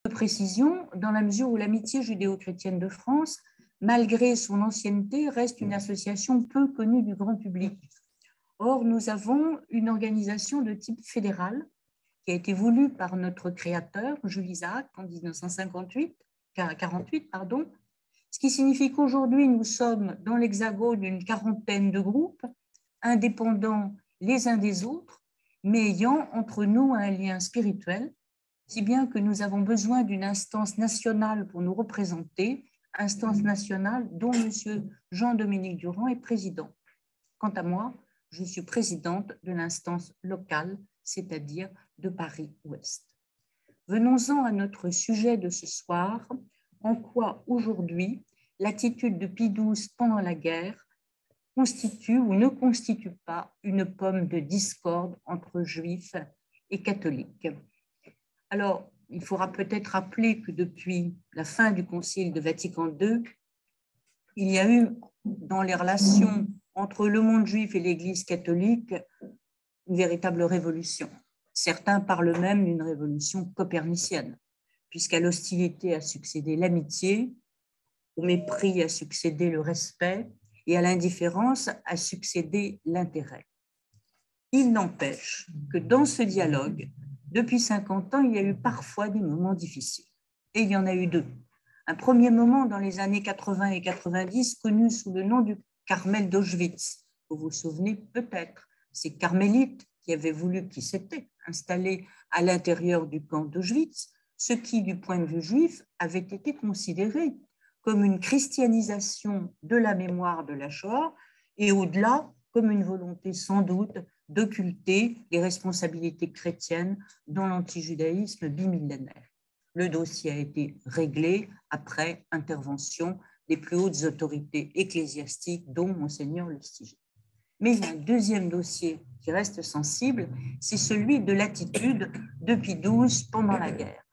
précision, dans la mesure où l'Amitié judéo-chrétienne de France, malgré son ancienneté, reste une association peu connue du grand public. Or, nous avons une organisation de type fédéral qui a été voulue par notre créateur, Jules Isaac, en 1948, ce qui signifie qu'aujourd'hui, nous sommes dans l'Hexagone une quarantaine de groupes, indépendants les uns des autres, mais ayant entre nous un lien spirituel, si bien que nous avons besoin d'une instance nationale pour nous représenter, instance nationale dont M. Jean-Dominique Durand est président. Quant à moi, je suis présidente de l'instance locale, c'est-à-dire de Paris-Ouest. Venons-en à notre sujet de ce soir, en quoi aujourd'hui l'attitude de Pie XII pendant la guerre constitue ou ne constitue pas une pomme de discorde entre juifs et catholiques. Alors, il faudra peut-être rappeler que depuis la fin du Concile de Vatican II, il y a eu dans les relations entre le monde juif et l'Église catholique une véritable révolution. Certains parlent même d'une révolution copernicienne, puisqu'à l'hostilité a succédé l'amitié, au mépris a succédé le respect et à l'indifférence a succédé l'intérêt. Il n'empêche que dans ce dialogue, depuis 50 ans, il y a eu parfois des moments difficiles. Et il y en a eu deux. Un premier moment dans les années 80 et 90, connu sous le nom du Carmel d'Auschwitz. Vous vous souvenez peut-être, ces carmélites qui avaient voulu, qui s'étaient installés à l'intérieur du camp d'Auschwitz, ce qui, du point de vue juif, avait été considéré comme une christianisation de la mémoire de la Shoah et au-delà, comme une volonté sans doute d'occulter les responsabilités chrétiennes dans l'antijudaïsme bimillénaire. Le dossier a été réglé après intervention des plus hautes autorités ecclésiastiques, dont Monseigneur Lustiger. Mais il y a un deuxième dossier qui reste sensible, c'est celui de l'attitude de Pie XII pendant la guerre.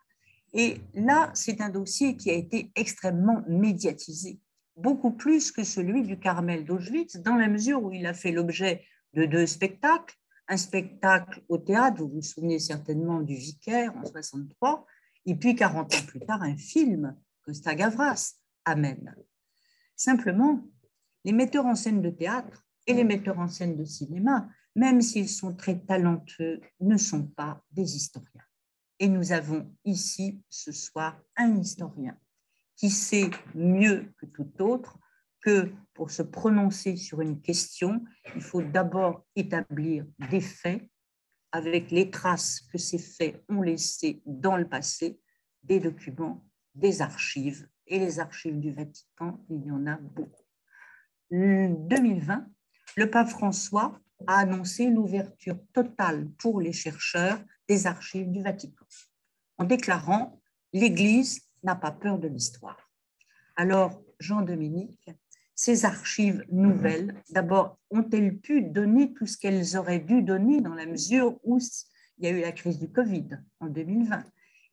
Et là, c'est un dossier qui a été extrêmement médiatisé, beaucoup plus que celui du Carmel d'Auschwitz, dans la mesure où il a fait l'objet de deux spectacles, un spectacle au théâtre, vous vous souvenez certainement du Vicaire en 1963, et puis 40 ans plus tard, un film, Costa Gavras, Amen. Simplement, les metteurs en scène de théâtre et les metteurs en scène de cinéma, même s'ils sont très talentueux, ne sont pas des historiens. Et nous avons ici, ce soir, un historien qui sait mieux que tout autre que pour se prononcer sur une question, il faut d'abord établir des faits avec les traces que ces faits ont laissées dans le passé, des documents, des archives. Et les archives du Vatican, il y en a beaucoup. En 2020, le pape François a annoncé l'ouverture totale pour les chercheurs des archives du Vatican, en déclarant « l'Église n'a pas peur de l'histoire ». Alors, Jean-Dominique, ces archives nouvelles, d'abord, ont-elles pu donner tout ce qu'elles auraient dû donner dans la mesure où il y a eu la crise du Covid en 2020?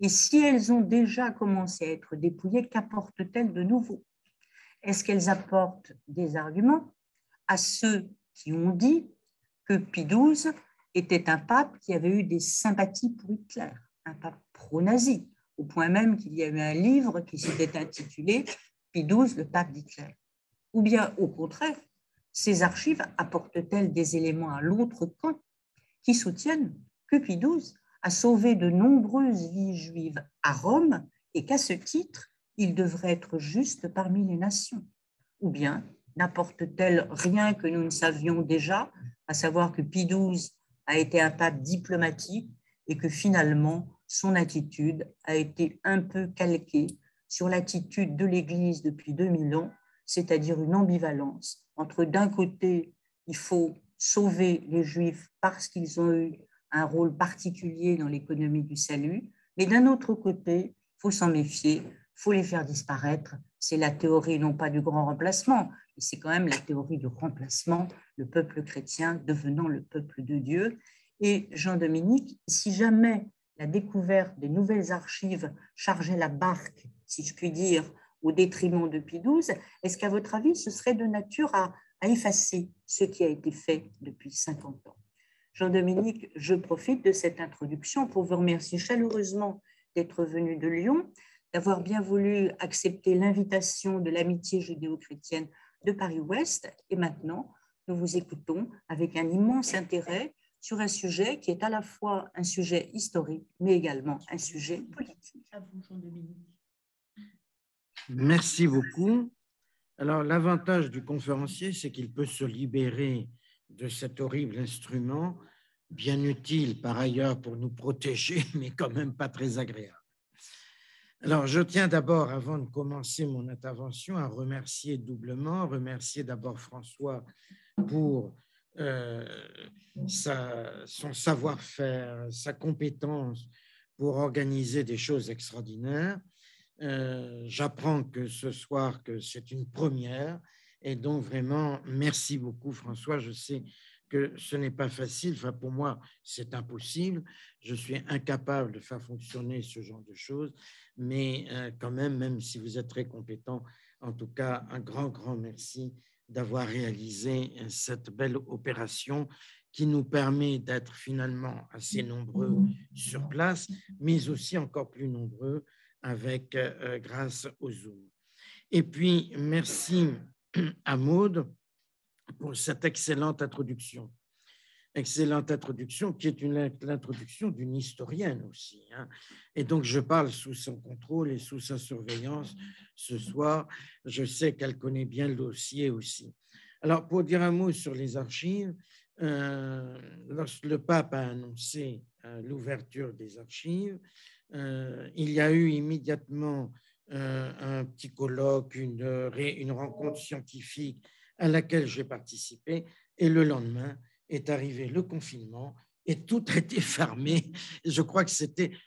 Et si elles ont déjà commencé à être dépouillées, qu'apportent-elles de nouveau? Est-ce qu'elles apportent des arguments à ceux qui ont dit que Pie XII était un pape qui avait eu des sympathies pour Hitler, un pape pro-nazi, au point même qu'il y a eu un livre qui s'était intitulé « Pie XII, le pape d'Hitler ». Ou bien, au contraire, ces archives apportent-elles des éléments à l'autre camp qui soutiennent que Pie XII a sauvé de nombreuses vies juives à Rome et qu'à ce titre, il devrait être juste parmi les nations? Ou bien n'apporte-t-elle rien que nous ne savions déjà, à savoir que Pie XII a été un pape diplomatique et que finalement, son attitude a été un peu calquée sur l'attitude de l'Église depuis 2000 ans, c'est-à-dire une ambivalence entre d'un côté, il faut sauver les Juifs parce qu'ils ont eu un rôle particulier dans l'économie du salut, mais d'un autre côté, il faut s'en méfier, il faut les faire disparaître. C'est la théorie non pas du grand remplacement, mais c'est quand même la théorie du remplacement, le peuple chrétien devenant le peuple de Dieu. Et Jean-Dominique, si jamais la découverte des nouvelles archives chargeait la barque, si je puis dire, au détriment de Pie XII, est-ce qu'à votre avis, ce serait de nature à effacer ce qui a été fait depuis 50 ans? Jean-Dominique, je profite de cette introduction pour vous remercier chaleureusement d'être venu de Lyon, d'avoir bien voulu accepter l'invitation de l'amitié judéo-chrétienne de Paris-Ouest. Et maintenant, nous vous écoutons avec un immense intérêt sur un sujet qui est à la fois un sujet historique, mais également un sujet politique. À vous, Jean-Dominique. Merci beaucoup. Alors, l'avantage du conférencier, c'est qu'il peut se libérer de cet horrible instrument, bien utile par ailleurs pour nous protéger, mais quand même pas très agréable. Alors, je tiens d'abord, avant de commencer mon intervention, à remercier doublement, remercier d'abord François pour son savoir-faire, sa compétence pour organiser des choses extraordinaires. J'apprends que ce soir que c'est une première et donc vraiment merci beaucoup François. Je sais que ce n'est pas facile, enfin pour moi c'est impossible, je suis incapable de faire fonctionner ce genre de choses, mais quand même si vous êtes très compétent, en tout cas un grand merci d'avoir réalisé cette belle opération qui nous permet d'être finalement assez nombreux sur place, mais aussi encore plus nombreux avec, grâce au Zoom. Et puis, merci à Maude pour cette excellente introduction. Excellente introduction qui est l'introduction d'une historienne aussi. Hein. Et donc, je parle sous son contrôle et sous sa surveillance ce soir. Je sais qu'elle connaît bien le dossier aussi. Alors, pour dire un mot sur les archives, lorsque le pape a annoncé l'ouverture des archives, il y a eu immédiatement un petit colloque, une rencontre scientifique à laquelle j'ai participé, et le lendemain est arrivé le confinement et tout a été fermé. Je crois que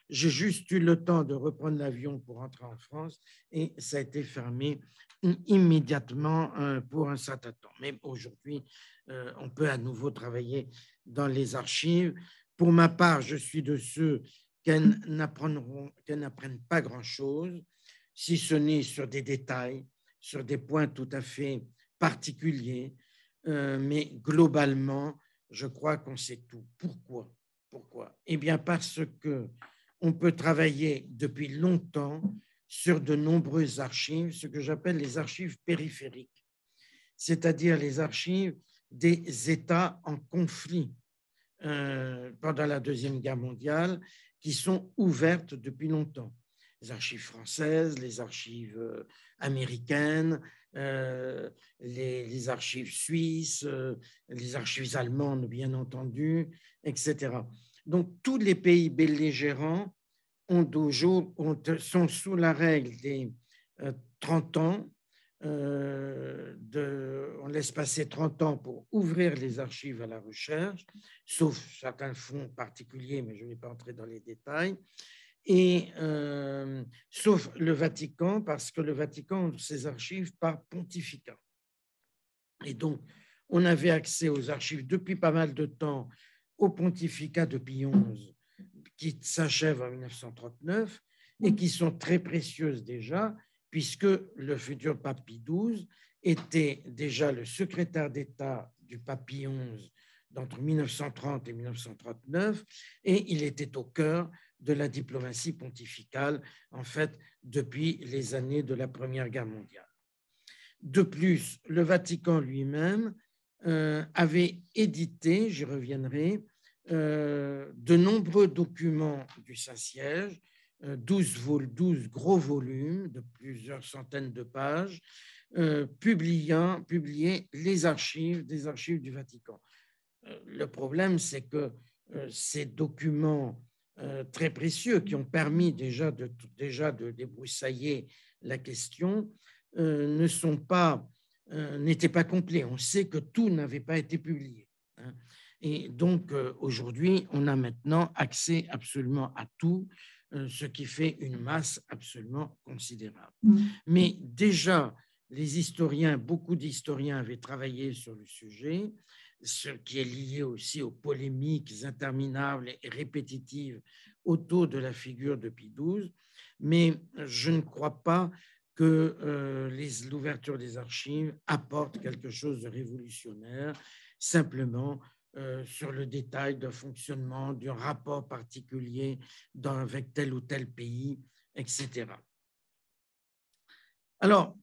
j'ai juste eu le temps de reprendre l'avion pour rentrer en France et ça a été fermé immédiatement pour un certain temps. Mais aujourd'hui, on peut à nouveau travailler dans les archives. Pour ma part, je suis de ceux qu'elles n'apprennent pas grand-chose, si ce n'est sur des détails, sur des points tout à fait particuliers, mais globalement, je crois qu'on sait tout. Pourquoi? Eh bien, parce qu'on peut travailler depuis longtemps sur de nombreuses archives, ce que j'appelle les archives périphériques, c'est-à-dire les archives des États en conflit pendant la Deuxième Guerre mondiale, qui sont ouvertes depuis longtemps. Les archives françaises, les archives américaines, les archives suisses, les archives allemandes, bien entendu, etc. Donc, tous les pays belligérants sont sous la règle des 30 ans. On laisse passer 30 ans pour ouvrir les archives à la recherche, sauf certains fonds particuliers, mais je ne vais pas entrer dans les détails. Et sauf le Vatican, parce que le Vatican a ses archives par pontificat. Et donc, on avait accès aux archives depuis pas mal de temps au pontificat de Pie XI, qui s'achève en 1939 et qui sont très précieuses déjà, puisque le futur pape Pie XII était déjà le secrétaire d'État du pape Pie XI entre 1930 et 1939, et il était au cœur de la diplomatie pontificale, en fait, depuis les années de la Première Guerre mondiale. De plus, le Vatican lui-même avait édité, j'y reviendrai, de nombreux documents du Saint-Siège, 12 gros volumes de plusieurs centaines de pages, publiés des archives du Vatican. Le problème, c'est que ces documents très précieux qui ont permis déjà de débroussailler la question n'étaient pas complets. On sait que tout n'avait pas été publié. Hein. Et donc, aujourd'hui, on a maintenant accès absolument à tout, ce qui fait une masse absolument considérable. Mais déjà, beaucoup d'historiens avaient travaillé sur le sujet, ce qui est lié aussi aux polémiques interminables et répétitives autour de la figure de Pie XII, mais je ne crois pas que l'ouverture des archives apporte quelque chose de révolutionnaire. Simplement, sur le détail d'un fonctionnement, d'un rapport particulier avec tel ou tel pays, etc. Alors,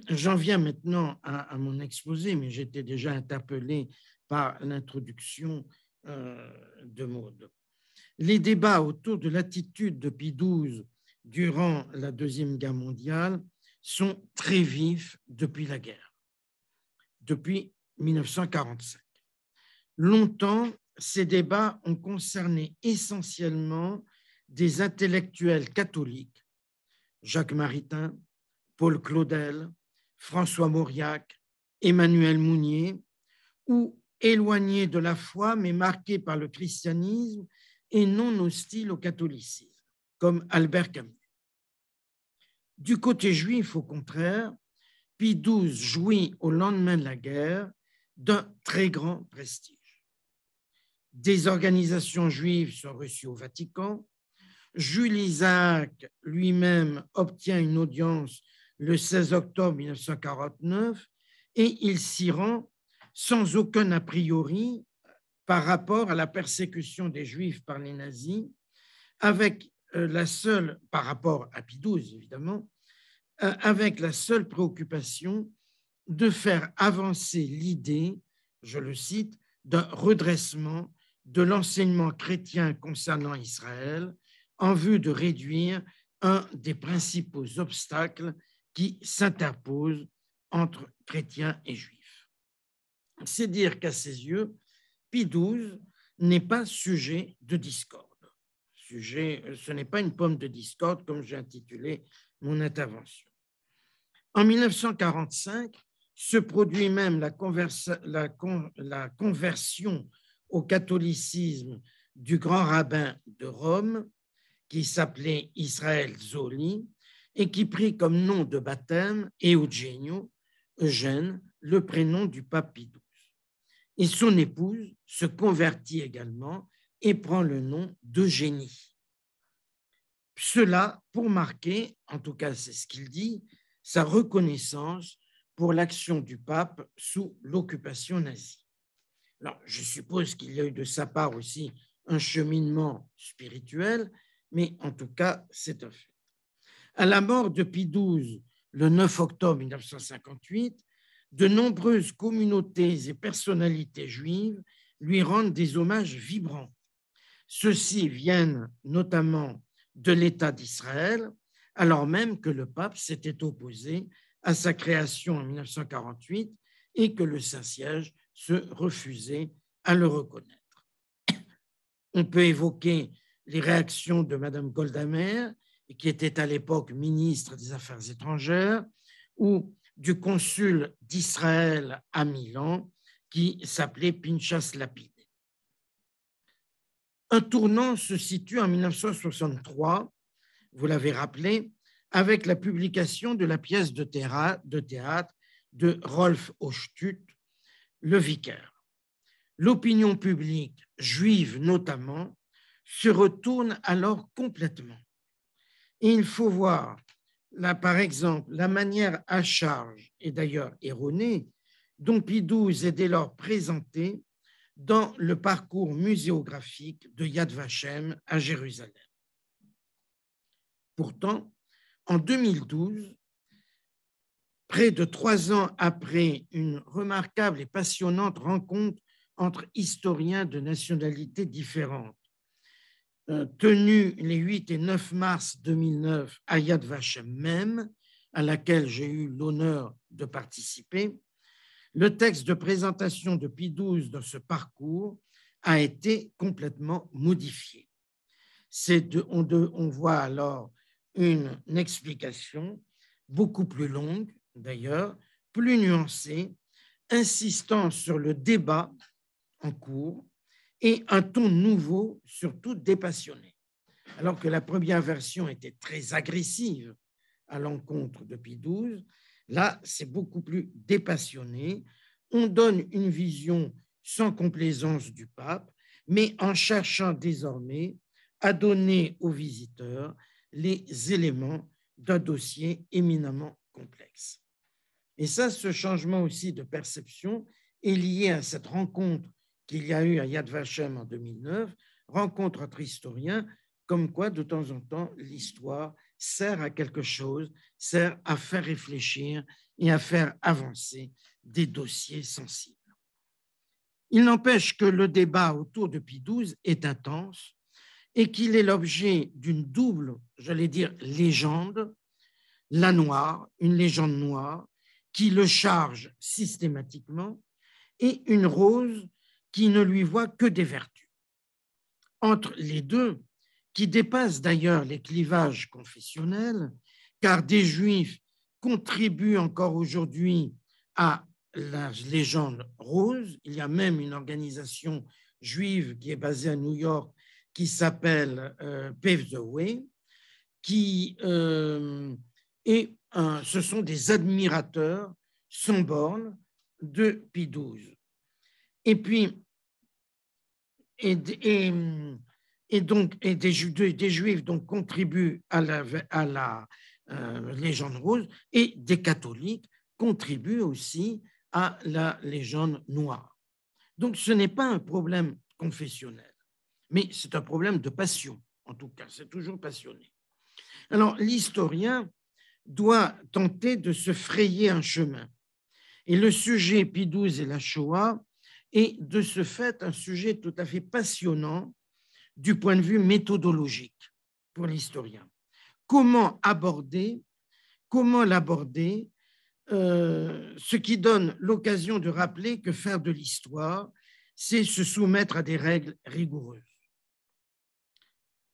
j'en viens maintenant à mon exposé, mais j'étais déjà interpellé par l'introduction de Maud. Les débats autour de l'attitude de Pie XII durant la Deuxième Guerre mondiale sont très vifs depuis la guerre, depuis 1945. Longtemps, ces débats ont concerné essentiellement des intellectuels catholiques, Jacques Maritain, Paul Claudel, François Mauriac, Emmanuel Mounier, ou éloignés de la foi mais marqués par le christianisme et non hostiles au catholicisme, comme Albert Camus. Du côté juif, au contraire, Pie XII jouit au lendemain de la guerre d'un très grand prestige. Des organisations juives sont reçues au Vatican. Jules Isaac lui-même obtient une audience le 16 octobre 1949 et il s'y rend sans aucun a priori par rapport à la persécution des Juifs par les nazis, avec la seule, par rapport à Pie XII évidemment, avec la seule préoccupation de faire avancer l'idée, je le cite, d'un redressement de l'enseignement chrétien concernant Israël en vue de réduire un des principaux obstacles qui s'interposent entre chrétiens et juifs. C'est dire qu'à ses yeux, Pie XII n'est pas sujet de discorde. Ce n'est pas une pomme de discorde, comme j'ai intitulé mon intervention. En 1945, se produit même la conversion au catholicisme du grand rabbin de Rome, qui s'appelait Israël Zoli, et qui prit comme nom de baptême Eugenio, Eugène, le prénom du pape Pie XII. Et son épouse se convertit également et prend le nom d'Eugénie. Cela pour marquer, en tout cas c'est ce qu'il dit, sa reconnaissance pour l'action du pape sous l'occupation nazie. Alors, je suppose qu'il y a eu de sa part aussi un cheminement spirituel, mais en tout cas, c'est un fait. À la mort de Pie XII, le 9 octobre 1958, de nombreuses communautés et personnalités juives lui rendent des hommages vibrants. Ceux-ci viennent notamment de l'État d'Israël, alors même que le pape s'était opposé à sa création en 1948 et que le Saint-Siège se refusait à le reconnaître. On peut évoquer les réactions de Madame Golda Meir, qui était à l'époque ministre des Affaires étrangères, ou du consul d'Israël à Milan, qui s'appelait Pinchas Lapide. Un tournant se situe en 1963, vous l'avez rappelé, avec la publication de la pièce de théâtre de Rolf Ostut, Le Vicaire. L'opinion publique, juive notamment, se retourne alors complètement. Et il faut voir, là, par exemple, la manière à charge, et d'ailleurs erronée, dont Pie XII est dès lors présenté dans le parcours muséographique de Yad Vashem à Jérusalem. Pourtant, en 2012, près de 3 ans après une remarquable et passionnante rencontre entre historiens de nationalités différentes, tenue les 8 et 9 mars 2009 à Yad Vashem même, à laquelle j'ai eu l'honneur de participer, le texte de présentation de Pie XII dans ce parcours a été complètement modifié. On voit alors une explication beaucoup plus longue, d'ailleurs, plus nuancée, insistant sur le débat en cours et un ton nouveau, surtout dépassionné. Alors que la première version était très agressive à l'encontre de Pie XII, là, c'est beaucoup plus dépassionné. On donne une vision sans complaisance du pape, mais en cherchant désormais à donner aux visiteurs les éléments d'un dossier éminemment complexe. Et ça, ce changement aussi de perception est lié à cette rencontre qu'il y a eu à Yad Vashem en 2009, rencontre entre historiens, comme quoi, de temps en temps, l'histoire sert à quelque chose, sert à faire réfléchir et à faire avancer des dossiers sensibles. Il n'empêche que le débat autour de Pie XII est intense et qu'il est l'objet d'une double, j'allais dire, légende, la noire, une légende noire, qui le charge systématiquement, et une rose qui ne lui voit que des vertus. Entre les deux, qui dépassent d'ailleurs les clivages confessionnels, car des juifs contribuent encore aujourd'hui à la légende rose. Il y a même une organisation juive qui est basée à New York qui s'appelle Pave the Way, ce sont des admirateurs sans bornes de Pie XII. Et puis, des juifs donc contribuent à la légende rose, et des catholiques contribuent aussi à la légende noire. Donc ce n'est pas un problème confessionnel, mais c'est un problème de passion, en tout cas, c'est toujours passionné. Alors l'historien doit tenter de se frayer un chemin. Et le sujet Pie XII et la Shoah est de ce fait un sujet tout à fait passionnant du point de vue méthodologique pour l'historien. Comment l'aborder, ce qui donne l'occasion de rappeler que faire de l'histoire, c'est se soumettre à des règles rigoureuses.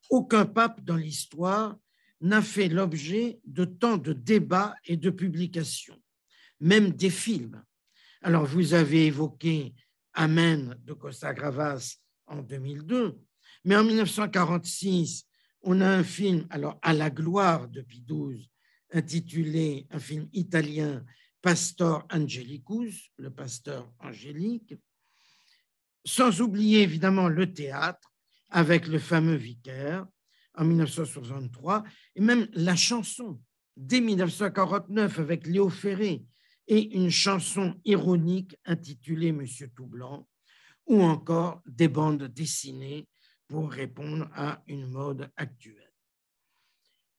Aucun pape dans l'histoire n'a fait l'objet de tant de débats et de publications, même des films. Alors, vous avez évoqué Amen de Costa Gravas en 2002, mais en 1946, on a un film, alors à la gloire de Pie XII, intitulé, un film italien, Pastor Angelicus, le pasteur angélique, sans oublier évidemment le théâtre avec le fameux Vicaire en 1963, et même la chanson dès 1949 avec Léo Ferré, et une chanson ironique intitulée Monsieur tout blanc, ou encore des bandes dessinées pour répondre à une mode actuelle.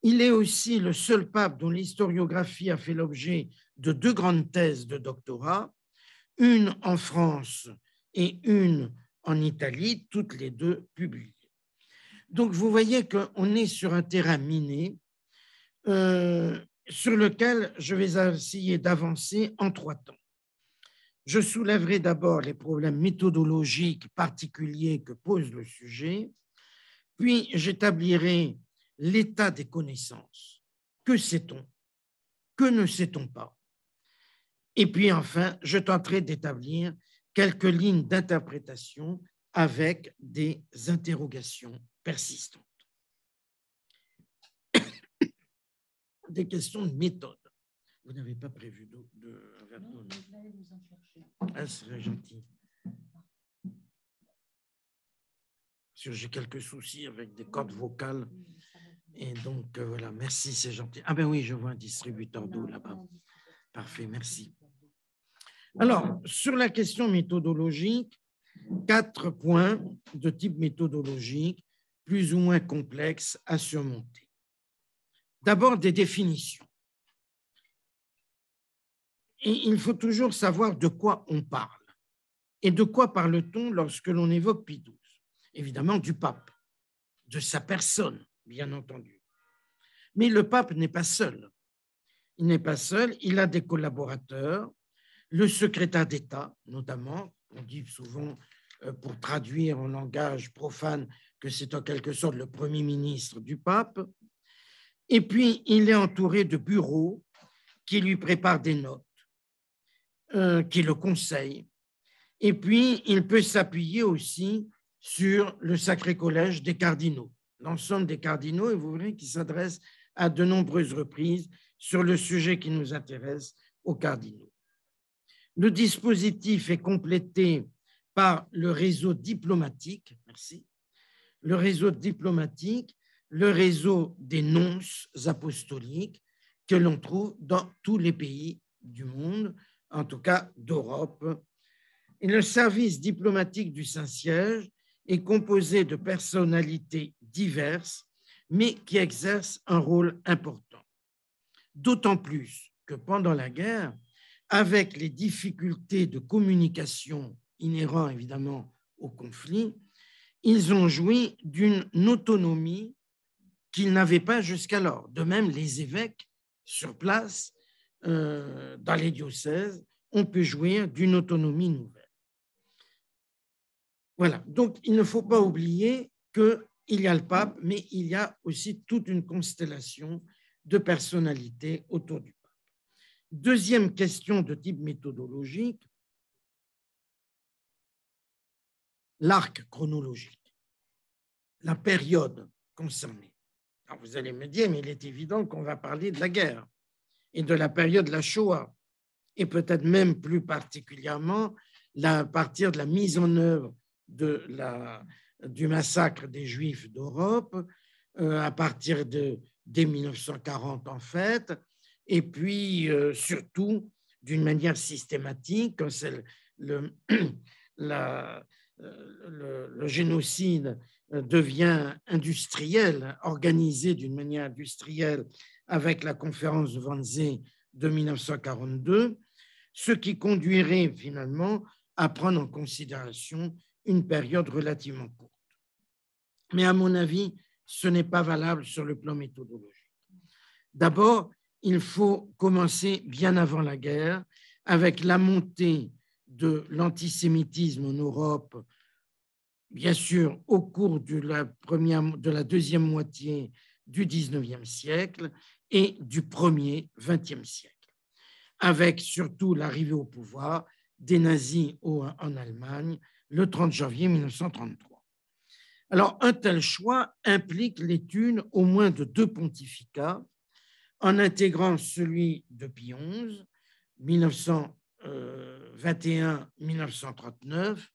Il est aussi le seul pape dont l'historiographie a fait l'objet de 2 grandes thèses de doctorat, une en France et une en Italie, toutes les 2 publiées. Donc vous voyez qu'on est sur un terrain miné sur lequel je vais essayer d'avancer en 3 temps. Je soulèverai d'abord les problèmes méthodologiques particuliers que pose le sujet, puis j'établirai l'état des connaissances. Que sait-on? Que ne sait-on pas? Et puis enfin, je tenterai d'établir quelques lignes d'interprétation avec des interrogations persistantes. Des questions de méthode. Vous n'avez pas prévu de... Non, je vais vous en chercher. Ah, ce serait gentil. Parce que j'ai quelques soucis avec des cordes vocales. Et donc, voilà, merci, c'est gentil. Ah ben oui, je vois un distributeur d'eau là-bas. Parfait, merci. Alors, sur la question méthodologique, 4 points de type méthodologique, plus ou moins complexes à surmonter. D'abord, des définitions. Et il faut toujours savoir de quoi on parle. Et de quoi parle-t-on lorsque l'on évoque Pie XII? Évidemment, du pape, de sa personne, bien entendu. Mais le pape n'est pas seul. Il n'est pas seul, il a des collaborateurs, le secrétaire d'État, notamment, on dit souvent, pour traduire en langage profane, que c'est en quelque sorte le premier ministre du pape. Et puis, il est entouré de bureaux qui lui préparent des notes, qui le conseillent. Et puis, il peut s'appuyer aussi sur le Sacré Collège des cardinaux, l'ensemble des cardinaux, et vous verrez qu'il s'adresse à de nombreuses reprises sur le sujet qui nous intéresse, aux cardinaux. Le dispositif est complété par le réseau diplomatique, merci, le réseau diplomatique, le réseau des nonces apostoliques que l'on trouve dans tous les pays du monde, en tout cas d'Europe, Et le service diplomatique du Saint-Siège est composé de personnalités diverses, mais qui exercent un rôle important. D'autant plus que pendant la guerre, avec les difficultés de communication inhérentes évidemment au conflit, ils ont joui d'une autonomie qu'ils n'avaient pas jusqu'alors. De même, les évêques sur place, dans les diocèses, ont pu jouir d'une autonomie nouvelle. Voilà, donc il ne faut pas oublier qu'il y a le pape, mais il y a aussi toute une constellation de personnalités autour du pape. Deuxième question de type méthodologique, l'arc chronologique, la période concernée. Alors vous allez me dire, mais il est évident qu'on va parler de la guerre et de la période de la Shoah, et peut-être même plus particulièrement à partir de la mise en œuvre du massacre des Juifs d'Europe, à partir dès 1940 en fait, et puis surtout d'une manière systématique, quand le génocide devient industriel, organisé d'une manière industrielle avec la conférence de Wannsee de 1942, ce qui conduirait finalement à prendre en considération une période relativement courte. Mais à mon avis, ce n'est pas valable sur le plan méthodologique. D'abord, il faut commencer bien avant la guerre avec la montée de l'antisémitisme en Europe, bien sûr au cours de la deuxième moitié du XIXe siècle et du premier XXe siècle, avec surtout l'arrivée au pouvoir des nazis en Allemagne le 30 janvier 1933. Alors, un tel choix implique l'étude au moins de 2 pontificats, en intégrant celui de Pie XI, 1921-1939,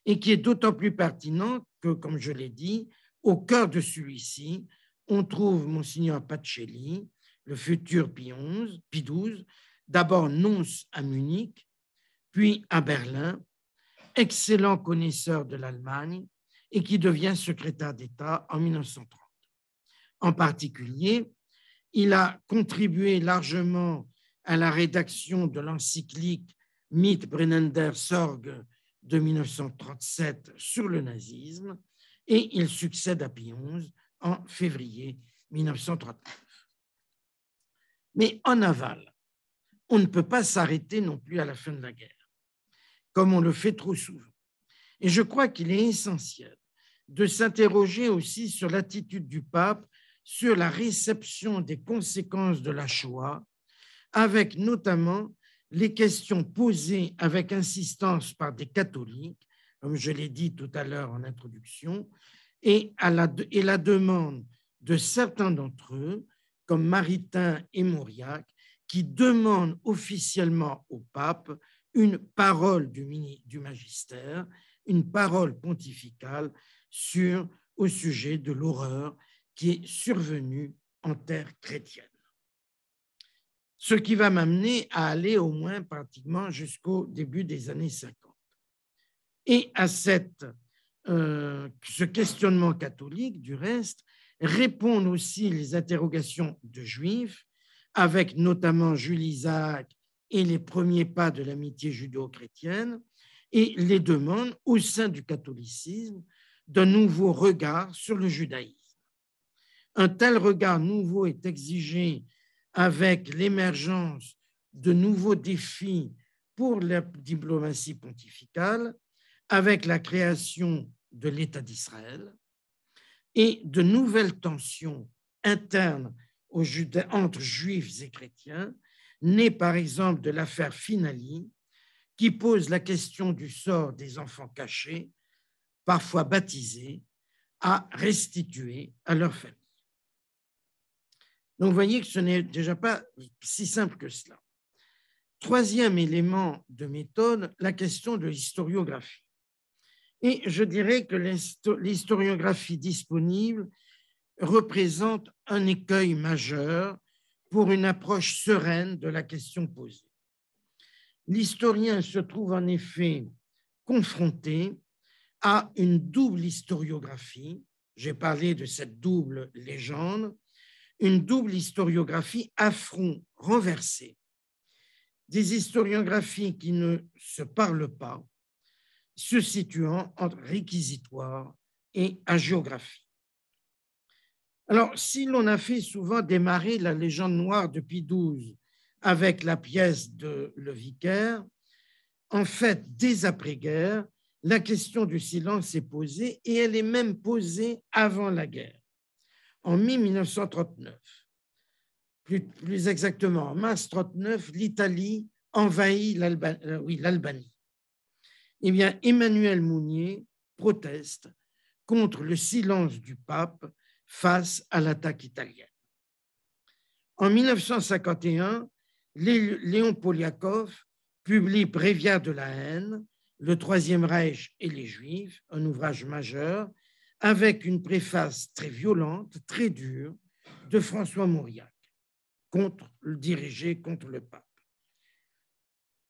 et qui est d'autant plus pertinent que, comme je l'ai dit, au cœur de celui-ci, on trouve Monseigneur Pacelli, le futur Pie XII, d'abord nonce à Munich, puis à Berlin, excellent connaisseur de l'Allemagne et qui devient secrétaire d'État en 1930. En particulier, il a contribué largement à la rédaction de l'encyclique Mitbrennender Sorge de 1937 sur le nazisme et il succède à Pie XI en février 1939. Mais en aval, on ne peut pas s'arrêter non plus à la fin de la guerre, comme on le fait trop souvent. Et je crois qu'il est essentiel de s'interroger aussi sur l'attitude du pape sur la réception des conséquences de la Shoah, avec notamment les questions posées avec insistance par des catholiques, comme je l'ai dit tout à l'heure en introduction, et la demande de certains d'entre eux, comme Maritain et Mauriac, qui demandent officiellement au pape une parole du magistère, une parole pontificale au sujet de l'horreur qui est survenue en terre chrétienne. Ce qui va m'amener à aller au moins pratiquement jusqu'au début des années 50. Et à ce questionnement catholique, du reste, répondent aussi les interrogations de juifs, avec notamment Jules Isaac et les premiers pas de l'amitié judéo-chrétienne, et les demandes au sein du catholicisme d'un nouveau regard sur le judaïsme. Un tel regard nouveau est exigé avec l'émergence de nouveaux défis pour la diplomatie pontificale, avec la création de l'État d'Israël et de nouvelles tensions internes entre juifs et chrétiens, nées par exemple de l'affaire Finali, qui pose la question du sort des enfants cachés, parfois baptisés, à restituer à leur famille. Donc, vous voyez que ce n'est déjà pas si simple que cela. Troisième élément de méthode, la question de l'historiographie. Et je dirais que l'historiographie disponible représente un écueil majeur pour une approche sereine de la question posée. L'historien se trouve en effet confronté à une double historiographie. J'ai parlé de cette double légende, une double historiographie à front renversé, des historiographies qui ne se parlent pas, se situant entre réquisitoire et hagiographie. Alors, si l'on a fait souvent démarrer la légende noire de Pie XII avec la pièce de Le Vicaire, en fait, dès après-guerre, la question du silence est posée et elle est même posée avant la guerre. En mai 1939, plus exactement en mars 1939, l'Italie envahit l'Albanie. Eh bien, Emmanuel Mounier proteste contre le silence du pape face à l'attaque italienne. En 1951, Léon Poliakov publie Bréviaire de la haine, le Troisième Reich et les Juifs, un ouvrage majeur, avec une préface très violente, très dure, de François Mauriac, dirigée contre le pape.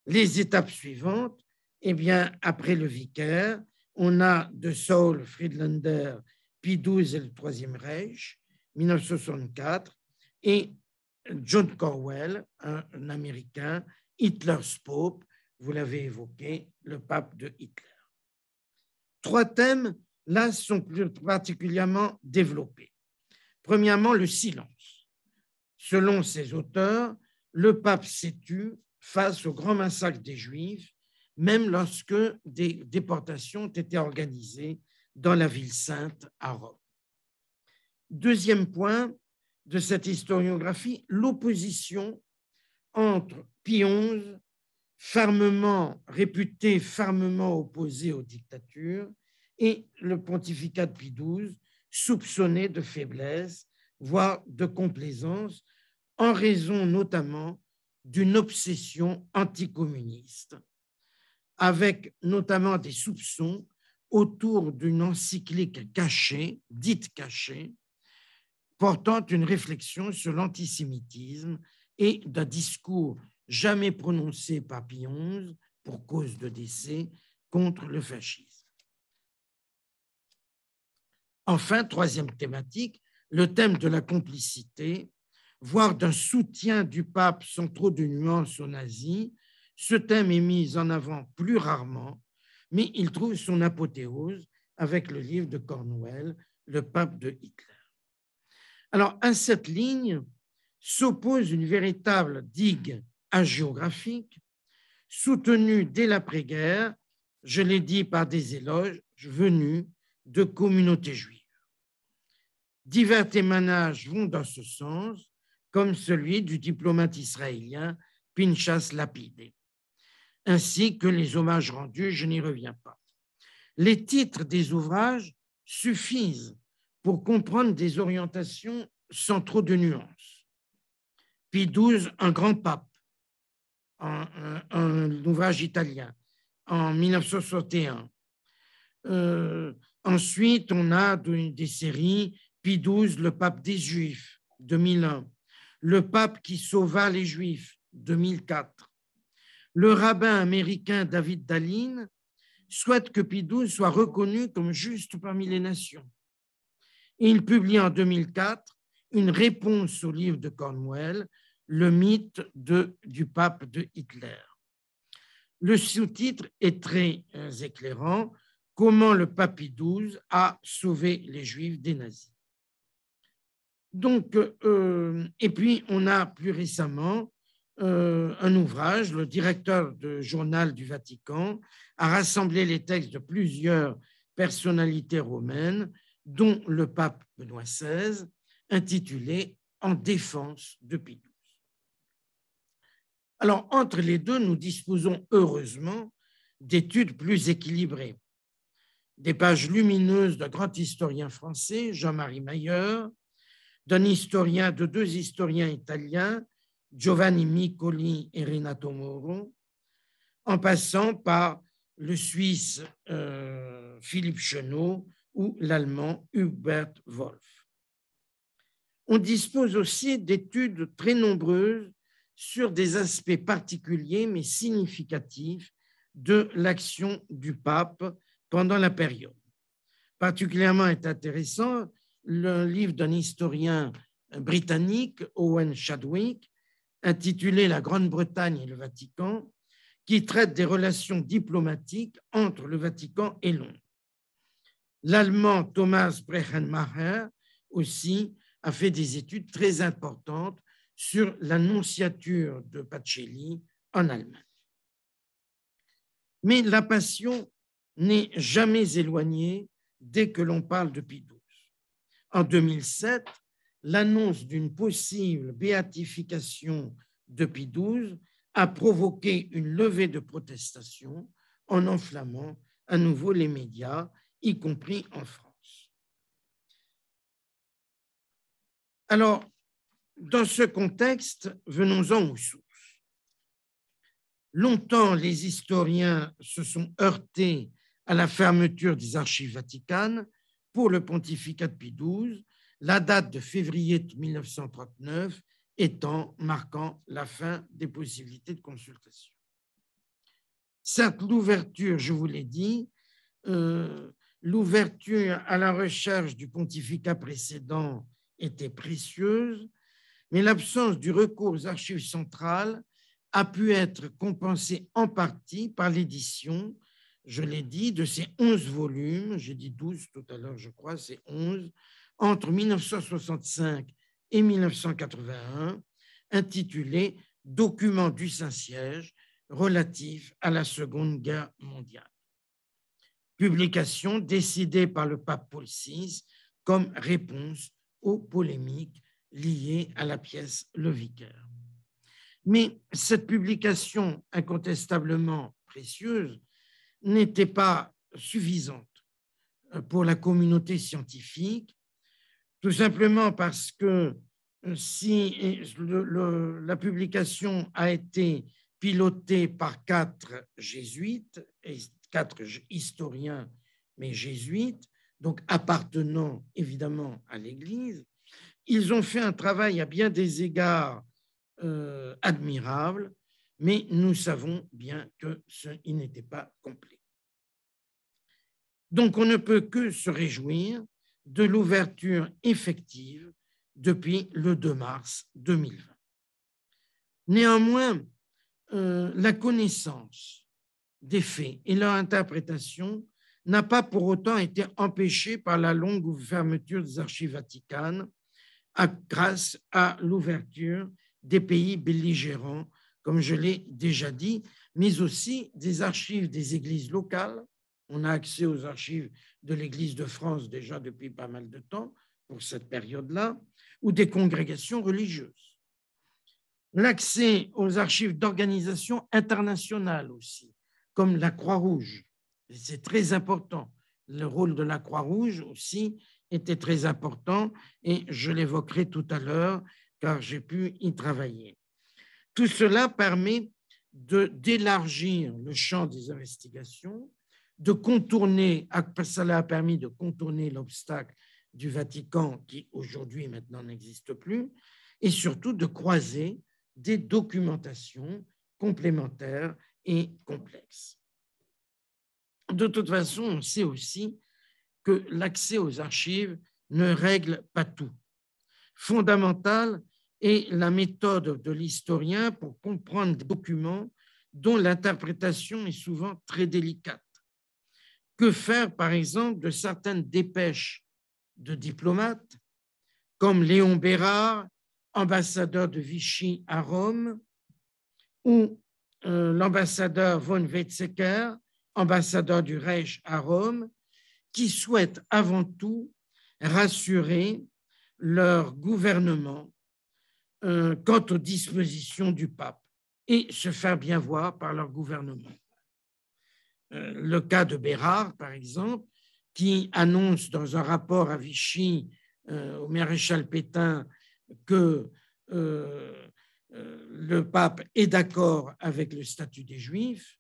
Les étapes suivantes, eh bien, après Le Vicaire, on a de Saul Friedlander, Pie XII et le Troisième Reich, 1964, et John Corwell, un Américain, Hitler's Pope, vous l'avez évoqué, le pape de Hitler. Trois thèmes, là, sont plus particulièrement développés. Premièrement, le silence. Selon ces auteurs, le pape s'est tu face au grand massacre des Juifs, même lorsque des déportations ont été organisées dans la ville sainte à Rome. Deuxième point de cette historiographie, l'opposition entre Pie XI, réputé fermement opposé aux dictatures, et le pontificat de Pie XII, soupçonné de faiblesse, voire de complaisance, en raison notamment d'une obsession anticommuniste, avec notamment des soupçons autour d'une encyclique cachée, dite cachée, portant une réflexion sur l'antisémitisme et d'un discours jamais prononcé par Pie XI pour cause de décès contre le fascisme. Enfin, troisième thématique, le thème de la complicité, voire d'un soutien du pape sans trop de nuances aux nazis. Ce thème est mis en avant plus rarement, mais il trouve son apothéose avec le livre de Cornwell, Le pape de Hitler. Alors, à cette ligne s'oppose une véritable digue hagiographique, soutenue dès l'après-guerre, je l'ai dit, par des éloges venus de communautés juives. Divers témoignages vont dans ce sens, comme celui du diplomate israélien Pinchas Lapide, ainsi que les hommages rendus, je n'y reviens pas. Les titres des ouvrages suffisent pour comprendre des orientations sans trop de nuances. Pie XII, un grand pape, un ouvrage italien, en 1961. Ensuite, on a des séries Pie XII, le pape des Juifs, 2001. Le pape qui sauva les Juifs, 2004. Le rabbin américain David Dallin souhaite que Pie XII soit reconnu comme juste parmi les nations. Et il publie en 2004 une réponse au livre de Cornwell, Le mythe du pape de Hitler. Le sous-titre est très éclairant, Comment le pape Pie XII a sauvé les Juifs des nazis. Donc, et puis, on a plus récemment un ouvrage, le directeur du journal du Vatican a rassemblé les textes de plusieurs personnalités romaines, dont le pape Benoît XVI, intitulé « En défense de Pie XII ». Alors, entre les deux, nous disposons heureusement d'études plus équilibrées. Des pages lumineuses d'un grand historien français, Jean-Marie Mayer, de deux historiens italiens, Giovanni Micoli et Renato Moro, en passant par le Suisse Philippe Chenot ou l'Allemand Hubert Wolf. On dispose aussi d'études très nombreuses sur des aspects particuliers mais significatifs de l'action du pape pendant la période. Particulièrement est intéressant le livre d'un historien britannique, Owen Chadwick, intitulé « La Grande-Bretagne et le Vatican », qui traite des relations diplomatiques entre le Vatican et Londres. L'Allemand Thomas Brechenmacher aussi a fait des études très importantes sur la nonciature de Pacelli en Allemagne. Mais la passion n'est jamais éloignée dès que l'on parle de Pie XII. En 2007, l'annonce d'une possible béatification de Pie XII a provoqué une levée de protestation en enflammant à nouveau les médias, y compris en France. Alors, dans ce contexte, venons-en aux sources. Longtemps, les historiens se sont heurtés à la fermeture des archives vaticanes pour le pontificat de Pie XII, la date de février 1939 marquant la fin des possibilités de consultation. Certes, l'ouverture, je vous l'ai dit, l'ouverture à la recherche du pontificat précédent était précieuse, mais l'absence du recours aux archives centrales a pu être compensée en partie par l'édition, je l'ai dit, de ces 11 volumes, j'ai dit 12 tout à l'heure, je crois, c'est 11, entre 1965 et 1981, intitulé « Documents du Saint-Siège relatifs à la Seconde Guerre mondiale ». Publication décidée par le pape Paul VI comme réponse aux polémiques liées à la pièce Le Vicaire. Mais cette publication incontestablement précieuse n'était pas suffisante pour la communauté scientifique, tout simplement parce que si la publication a été pilotée par 4 jésuites, et 4 historiens, mais jésuites, donc appartenant évidemment à l'Église, ils ont fait un travail à bien des égards admirable, mais nous savons bien qu'il n'était pas complet. Donc, on ne peut que se réjouir de l'ouverture effective depuis le 2 mars 2020. Néanmoins, la connaissance des faits et leur interprétation n'a pas pour autant été empêchée par la longue fermeture des archives vaticanes grâce à l'ouverture des pays belligérants, comme je l'ai déjà dit, mais aussi des archives des églises locales. On a accès aux archives de l'Église de France déjà depuis pas mal de temps pour cette période-là, ou des congrégations religieuses. L'accès aux archives d'organisations internationales aussi, comme la Croix-Rouge. C'est très important. Le rôle de la Croix-Rouge aussi était très important et je l'évoquerai tout à l'heure car j'ai pu y travailler. Tout cela permet d'élargir le champ des investigations, de contourner, cela a permis de contourner l'obstacle du Vatican qui aujourd'hui maintenant n'existe plus, et surtout de croiser des documentations complémentaires et complexes. De toute façon, on sait aussi que l'accès aux archives ne règle pas tout. Fondamentale est la méthode de l'historien pour comprendre des documents dont l'interprétation est souvent très délicate. Que faire, par exemple, de certaines dépêches de diplomates, comme Léon Bérard, ambassadeur de Vichy à Rome, ou l'ambassadeur von Weizsäcker, ambassadeur du Reich à Rome, qui souhaitent avant tout rassurer leur gouvernement quant aux dispositions du pape et se faire bien voir par leur gouvernement. Le cas de Bérard, par exemple, qui annonce dans un rapport à Vichy au maréchal Pétain que le pape est d'accord avec le statut des Juifs.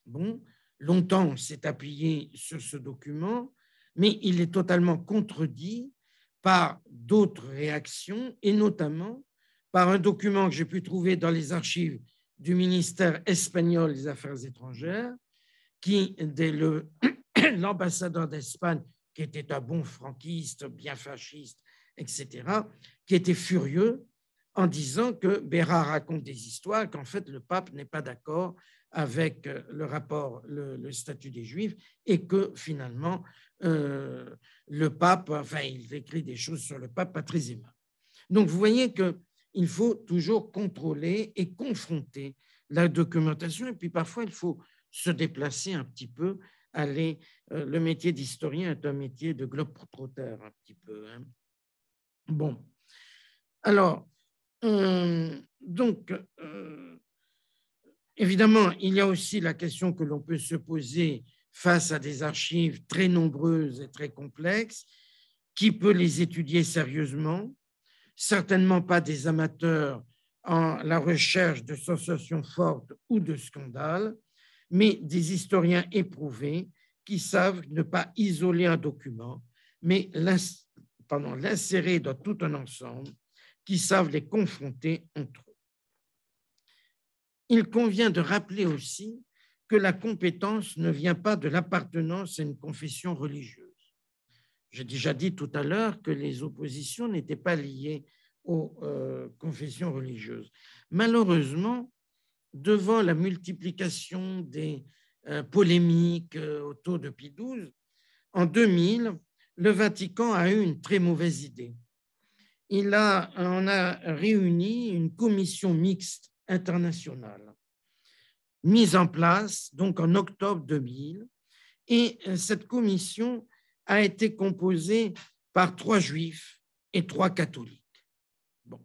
Bon, longtemps on s'est appuyé sur ce document, mais il est totalement contredit par d'autres réactions et notamment par un document que j'ai pu trouver dans les archives du ministère espagnol des Affaires étrangères, qui, dès l'ambassadeur d'Espagne, qui était un bon franquiste, bien fasciste, etc., qui était furieux en disant que Béra raconte des histoires, qu'en fait le pape n'est pas d'accord avec le rapport, le statut des Juifs, et que finalement le pape, enfin il écrit des choses sur le pape pas très aimables. Donc vous voyez qu'il faut toujours contrôler et confronter la documentation, et puis parfois il faut se déplacer un petit peu, aller. Le métier d'historien est un métier de globe-trotter un petit peu. Hein. Bon, alors, donc, évidemment, il y a aussi la question que l'on peut se poser face à des archives très nombreuses et très complexes. Qui peut les étudier sérieusement? Certainement pas des amateurs en la recherche de sensations fortes ou de scandales, mais des historiens éprouvés qui savent ne pas isoler un document, mais l'insérer dans tout un ensemble, qui savent les confronter entre eux. Il convient de rappeler aussi que la compétence ne vient pas de l'appartenance à une confession religieuse. J'ai déjà dit tout à l'heure que les oppositions n'étaient pas liées aux confessions religieuses. Malheureusement, devant la multiplication des polémiques autour de Pie XII, en 2000, le Vatican a eu une très mauvaise idée. On a réuni une commission mixte internationale, mise en place donc en octobre 2000, et cette commission a été composée par 3 juifs et 3 catholiques. Bon.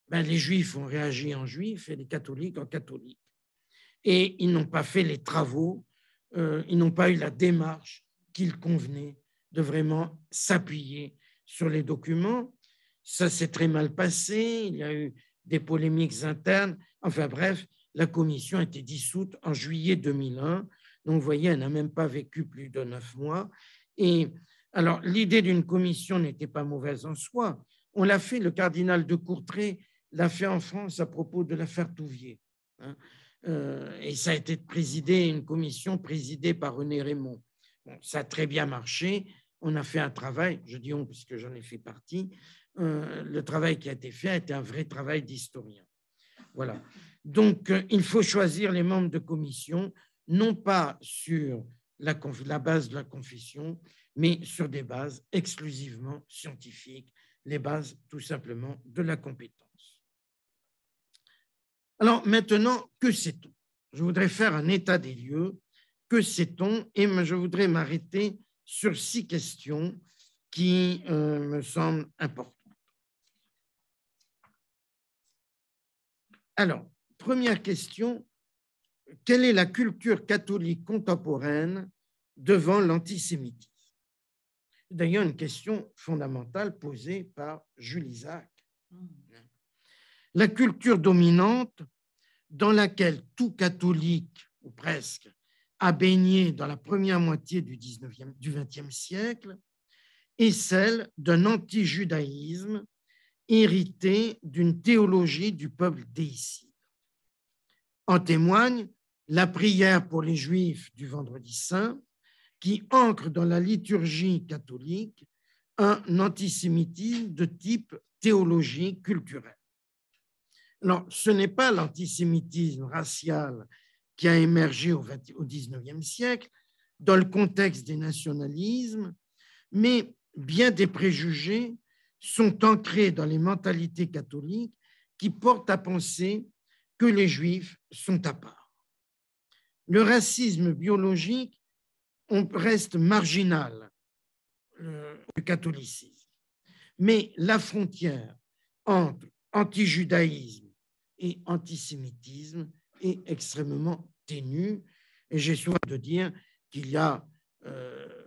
Ben, les juifs ont réagi en juifs et les catholiques en catholiques. Et ils n'ont pas fait les travaux, ils n'ont pas eu la démarche qu'il convenait de vraiment s'appuyer sur les documents. Ça s'est très mal passé, il y a eu des polémiques internes. Enfin bref, la commission a été dissoute en juillet 2001. Donc, vous voyez, elle n'a même pas vécu plus de 9 mois. Et alors, l'idée d'une commission n'était pas mauvaise en soi. On l'a fait, le cardinal de Courtrai l'a fait en France à propos de l'affaire Touvier. Hein. Et ça a été une commission présidée par René Raymond. Bon, ça a très bien marché. On a fait un travail, je dis on puisque j'en ai fait partie. Le travail qui a été fait a été un vrai travail d'historien. Voilà. Donc, il faut choisir les membres de commission, non pas sur la base de la confession, mais sur des bases exclusivement scientifiques, les bases tout simplement de la compétence. Alors maintenant, que sait-on? Je voudrais faire un état des lieux. Que sait-on? Et je voudrais m'arrêter sur 6 questions qui me semblent importantes. Alors, première question, quelle est la culture catholique contemporaine devant l'antisémitisme? D'ailleurs, une question fondamentale posée par Jules Isaac. La culture dominante dans laquelle tout catholique, ou presque, a baigné dans la première moitié du XXe siècle est celle d'un anti-judaïsme hérité d'une théologie du peuple déicide. En témoigne la prière pour les Juifs du Vendredi Saint, qui ancre dans la liturgie catholique un antisémitisme de type théologie culturelle. Alors, ce n'est pas l'antisémitisme racial qui a émergé au XIXe siècle dans le contexte des nationalismes, mais bien des préjugés sont ancrés dans les mentalités catholiques qui portent à penser que les Juifs sont à part. Le racisme biologique reste marginal du catholicisme, mais la frontière entre anti-judaïsme et antisémitisme est extrêmement ténue, et j'ai soin de dire qu'il y a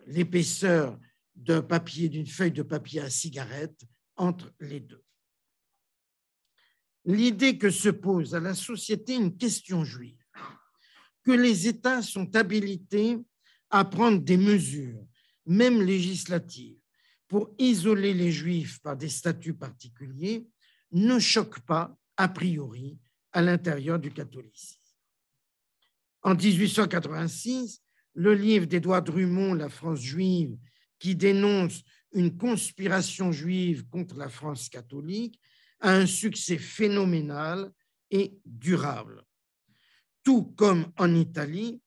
l'épaisseur d'une feuille de papier à cigarette entre les deux. L'idée que se pose à la société une question juive, que les États sont habilités à prendre des mesures, même législatives, pour isoler les Juifs par des statuts particuliers, ne choque pas, a priori, à l'intérieur du catholicisme. En 1886, le livre d'Édouard Drummond, La France juive, qui dénonce une conspiration juive contre la France catholique, a un succès phénoménal et durable. Tout comme en Italie,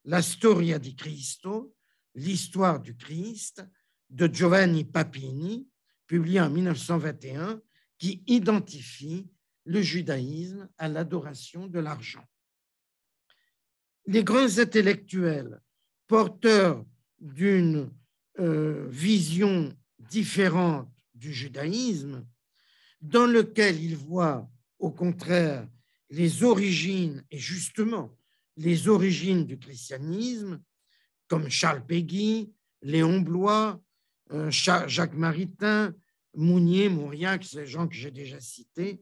La Storia di Cristo, l'histoire du Christ, de Giovanni Papini, publié en 1921, qui identifie le judaïsme à l'adoration de l'argent. Les grands intellectuels porteurs d'une vision différente du judaïsme, dans lequel ils voient au contraire les origines, et justement les origines du christianisme, comme Charles Péguy, Léon Bloy, Jacques Maritain, Mounier, Mauriac, ces gens que j'ai déjà cités,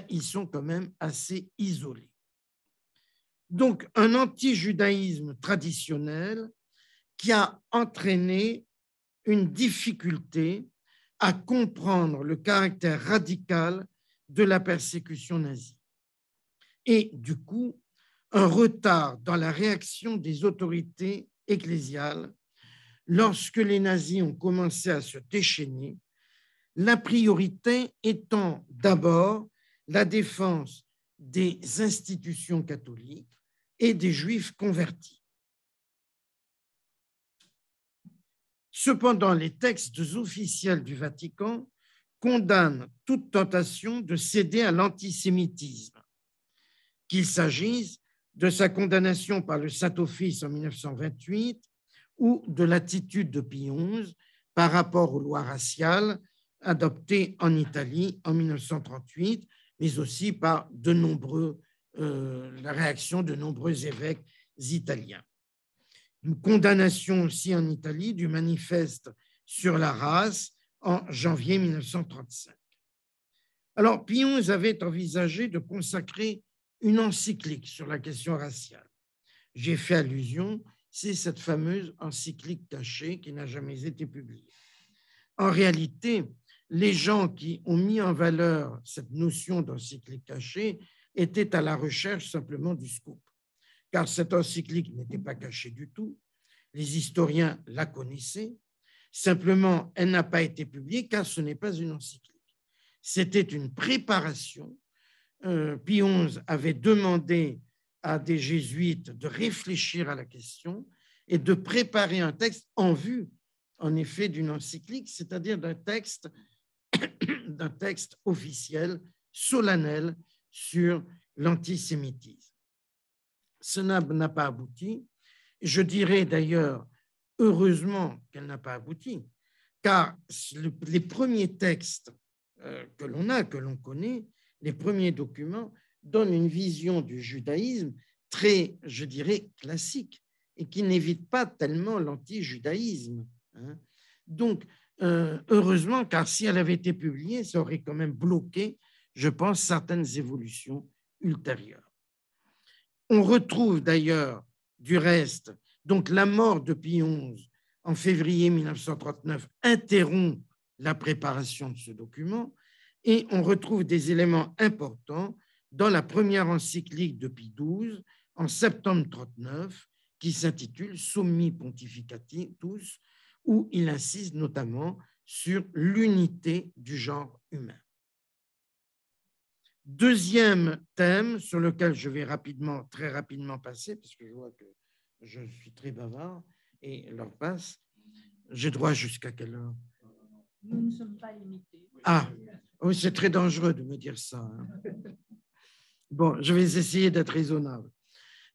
ils sont quand même assez isolés. Donc, un anti-judaïsme traditionnel qui a entraîné une difficulté à comprendre le caractère radical de la persécution nazie. Et du coup, un retard dans la réaction des autorités ecclésiales lorsque les nazis ont commencé à se déchaîner, la priorité étant d'abord la défense des institutions catholiques et des juifs convertis. Cependant, les textes officiels du Vatican condamnent toute tentation de céder à l'antisémitisme, qu'il s'agisse de sa condamnation par le Saint-Office en 1928 ou de l'attitude de Pie XI par rapport aux lois raciales adoptées en Italie en 1938, mais aussi par la réaction de nombreux évêques italiens. Une condamnation aussi en Italie du manifeste sur la race en janvier 1935. Alors, Pie XI avait envisagé de consacrer une encyclique sur la question raciale. J'ai fait allusion, c'est cette fameuse encyclique cachée qui n'a jamais été publiée. En réalité, les gens qui ont mis en valeur cette notion d'encyclique cachée étaient à la recherche simplement du scoop, car cette encyclique n'était pas cachée du tout. Les historiens la connaissaient. Simplement, elle n'a pas été publiée car ce n'est pas une encyclique. C'était une préparation. Pie XI avait demandé à des jésuites de réfléchir à la question et de préparer un texte en vue, en effet, d'une encyclique, c'est-à-dire d'un texte officiel, solennel sur l'antisémitisme. Cela n'a pas abouti. Je dirais d'ailleurs, heureusement qu'elle n'a pas abouti, car les premiers textes que l'on connaît, les premiers documents, donnent une vision du judaïsme très, je dirais, classique et qui n'évite pas tellement l'anti-judaïsme. Donc, heureusement, car si elle avait été publiée, ça aurait quand même bloqué, je pense, certaines évolutions ultérieures. On retrouve d'ailleurs, du reste, donc la mort de Pie XI en février 1939 interrompt la préparation de ce document et on retrouve des éléments importants dans la première encyclique de Pie XII en septembre 1939 qui s'intitule Sommi Pontificatus, où il insiste notamment sur l'unité du genre humain. Deuxième thème sur lequel je vais très rapidement passer, parce que je vois que je suis très bavard et l'heure passe. J'ai droit jusqu'à quelle heure? Nous ne sommes pas limités. Ah, oui, c'est très dangereux de me dire ça. Bon, je vais essayer d'être raisonnable.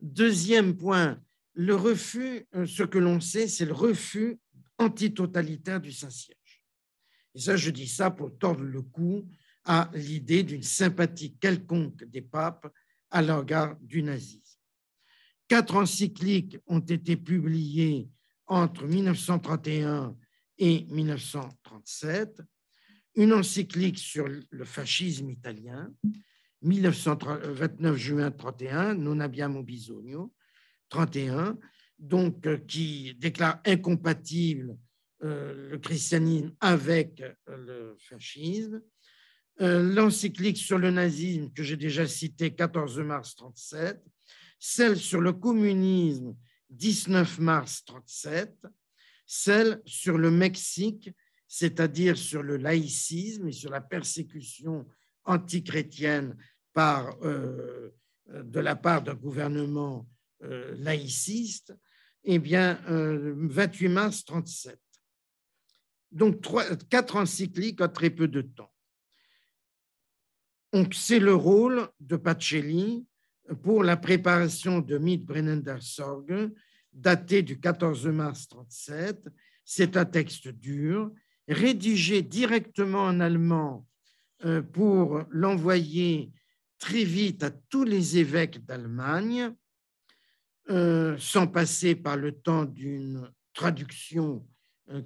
Deuxième point, le refus, ce que l'on sait, c'est le refus antitotalitaire du Saint-Siège. Et ça, je dis ça pour tordre le cou à l'idée d'une sympathie quelconque des papes à l'égard du nazisme. 4 encycliques ont été publiées entre 1931 et 1937. Une encyclique sur le fascisme italien, 29 juin 31, Non abbiamo bisogno, 31, donc qui déclare incompatible le christianisme avec le fascisme. l'encyclique sur le nazisme que j'ai déjà citée, 14 mars 37, celle sur le communisme, 19 mars 37, celle sur le Mexique, c'est-à-dire sur le laïcisme et sur la persécution antichrétienne de la part d'un gouvernement laïciste, eh bien, 28 mars 37. Donc, 4 encycliques en très peu de temps. Donc, c'est le rôle de Pacelli pour la préparation de Mitbrennender Sorge, daté du 14 mars 37. C'est un texte dur, rédigé directement en allemand pour l'envoyer très vite à tous les évêques d'Allemagne, sans passer par le temps d'une traduction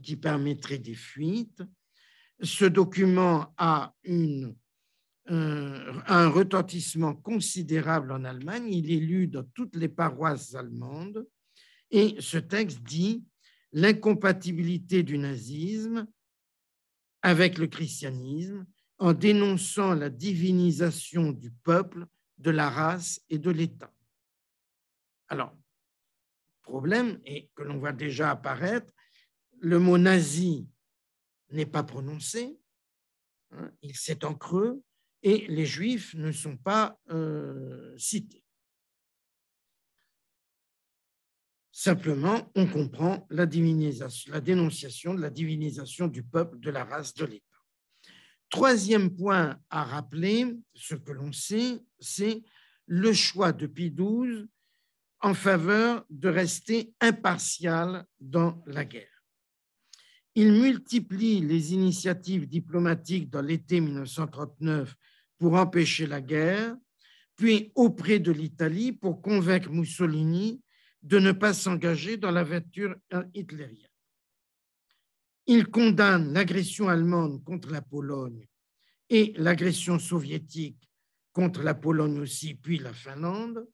qui permettrait des fuites. Ce document a un retentissement considérable en Allemagne. Il est lu dans toutes les paroisses allemandes. Et ce texte dit l'incompatibilité du nazisme avec le christianisme en dénonçant la divinisation du peuple, de la race et de l'État. Alors, le problème est que l'on voit déjà apparaître, le mot nazi n'est pas prononcé, hein, c'est en creux, et les Juifs ne sont pas cités. Simplement, on comprend la dénonciation de la divinisation du peuple, de la race, de l'État. Troisième point à rappeler, ce que l'on sait, c'est le choix de Pie XII en faveur de rester impartial dans la guerre. Il multiplie les initiatives diplomatiques dans l'été 1939 pour empêcher la guerre, puis auprès de l'Italie pour convaincre Mussolini de ne pas s'engager dans l'aventure hitlérienne. Il condamne l'agression allemande contre la Pologne et l'agression soviétique contre la Pologne aussi, puis la Finlande.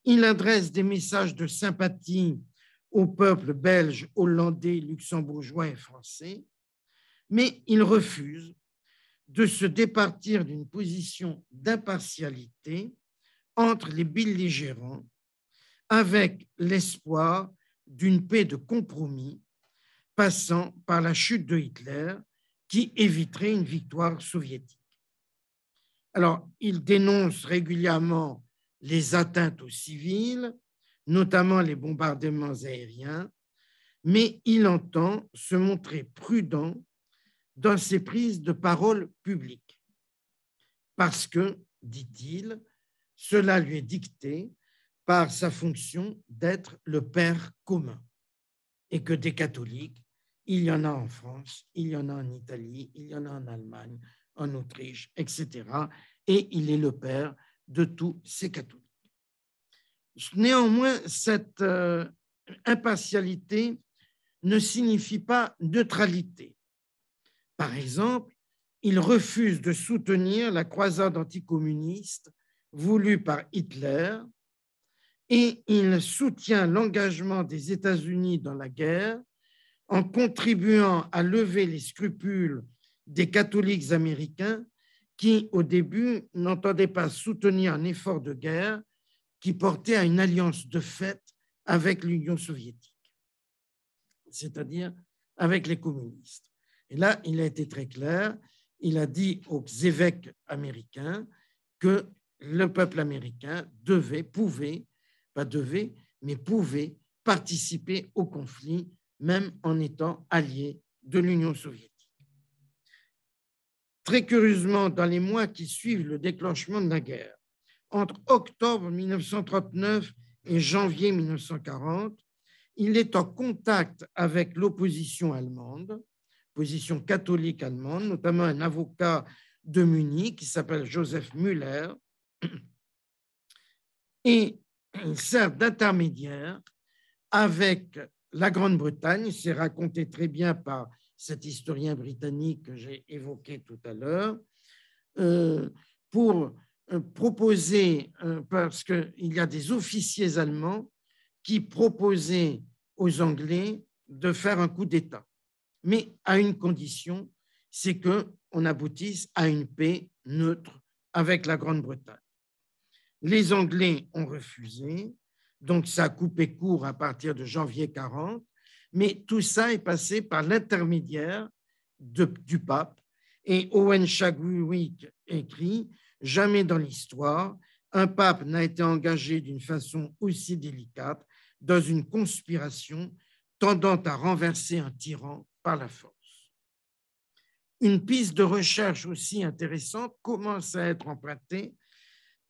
Il adresse des messages de sympathie aux peuples belges, hollandais, luxembourgeois et français, mais il refuse de se départir d'une position d'impartialité entre les belligérants avec l'espoir d'une paix de compromis passant par la chute de Hitler qui éviterait une victoire soviétique. Alors, il dénonce régulièrement les atteintes aux civils, notamment les bombardements aériens, mais il entend se montrer prudent dans ses prises de parole publiques parce que, dit-il, cela lui est dicté par sa fonction d'être le père commun et que des catholiques, il y en a en France, il y en a en Italie, il y en a en Allemagne, en Autriche, etc. Et il est le père de tous ces catholiques. Néanmoins, cette impartialité ne signifie pas neutralité. Par exemple, il refuse de soutenir la croisade anticommuniste voulue par Hitler et il soutient l'engagement des États-Unis dans la guerre en contribuant à lever les scrupules des catholiques américains qui, au début, n'entendaient pas soutenir un effort de guerre qui portait à une alliance de fait avec l'Union soviétique, c'est-à-dire avec les communistes. Et là, il a été très clair, il a dit aux évêques américains que le peuple américain pouvait participer au conflit, même en étant allié de l'Union soviétique. Très curieusement, dans les mois qui suivent le déclenchement de la guerre, entre octobre 1939 et janvier 1940, il est en contact avec l'opposition allemande, opposition catholique allemande, notamment un avocat de Munich qui s'appelle Joseph Müller, et il sert d'intermédiaire avec la Grande-Bretagne, c'est raconté très bien par cet historien britannique que j'ai évoqué tout à l'heure, pour proposer, parce qu'il y a des officiers allemands qui proposaient aux Anglais de faire un coup d'État, mais à une condition, c'est que on aboutisse à une paix neutre avec la Grande-Bretagne. Les Anglais ont refusé, donc ça a coupé court à partir de janvier 40, mais tout ça est passé par l'intermédiaire du pape. Et Owen Chadwick écrit « Jamais dans l'histoire, un pape n'a été engagé d'une façon aussi délicate dans une conspiration tendant à renverser un tyran par la force. » Une piste de recherche aussi intéressante commence à être empruntée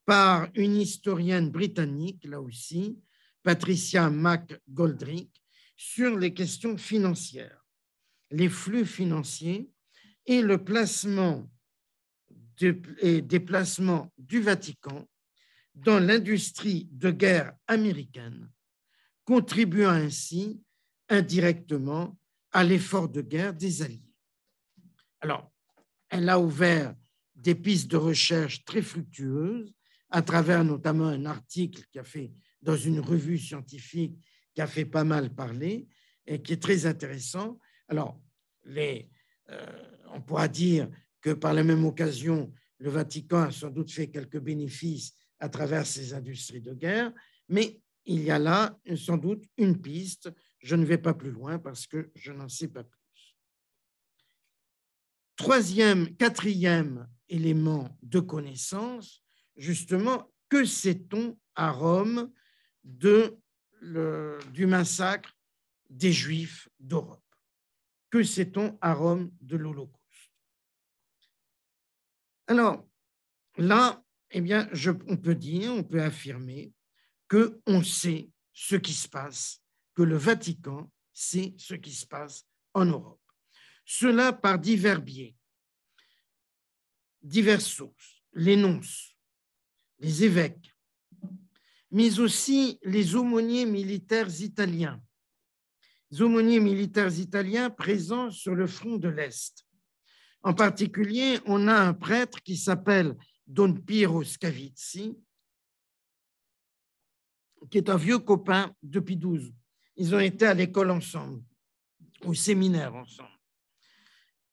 par une historienne britannique, là aussi, Patricia McGoldrick, sur les questions financières, les flux financiers et le placement des placements du Vatican dans l'industrie de guerre américaine, contribuant ainsi indirectement à l'effort de guerre des Alliés. Alors, elle a ouvert des pistes de recherche très fructueuses à travers notamment un article qui a fait dans une revue scientifique qui a fait pas mal parler et qui est très intéressant. Alors, on pourra dire que par la même occasion, le Vatican a sans doute fait quelques bénéfices à travers ses industries de guerre, mais il y a là sans doute une piste. Je ne vais pas plus loin parce que je n'en sais pas plus. Quatrième élément de connaissance, justement, que sait-on à Rome du massacre des Juifs d'Europe? Que sait-on à Rome de l'Holocauste? Alors, là, eh bien, on peut affirmer qu'on sait ce qui se passe, que le Vatican sait ce qui se passe en Europe. Cela par divers biais, diverses sources, les nonces, les évêques, mais aussi les aumôniers militaires italiens. Les aumôniers militaires italiens présents sur le front de l'Est. En particulier, on a un prêtre qui s'appelle Don Piero Scavizzi, qui est un vieux copain de Pie XII. Ils ont été à l'école ensemble, au séminaire ensemble.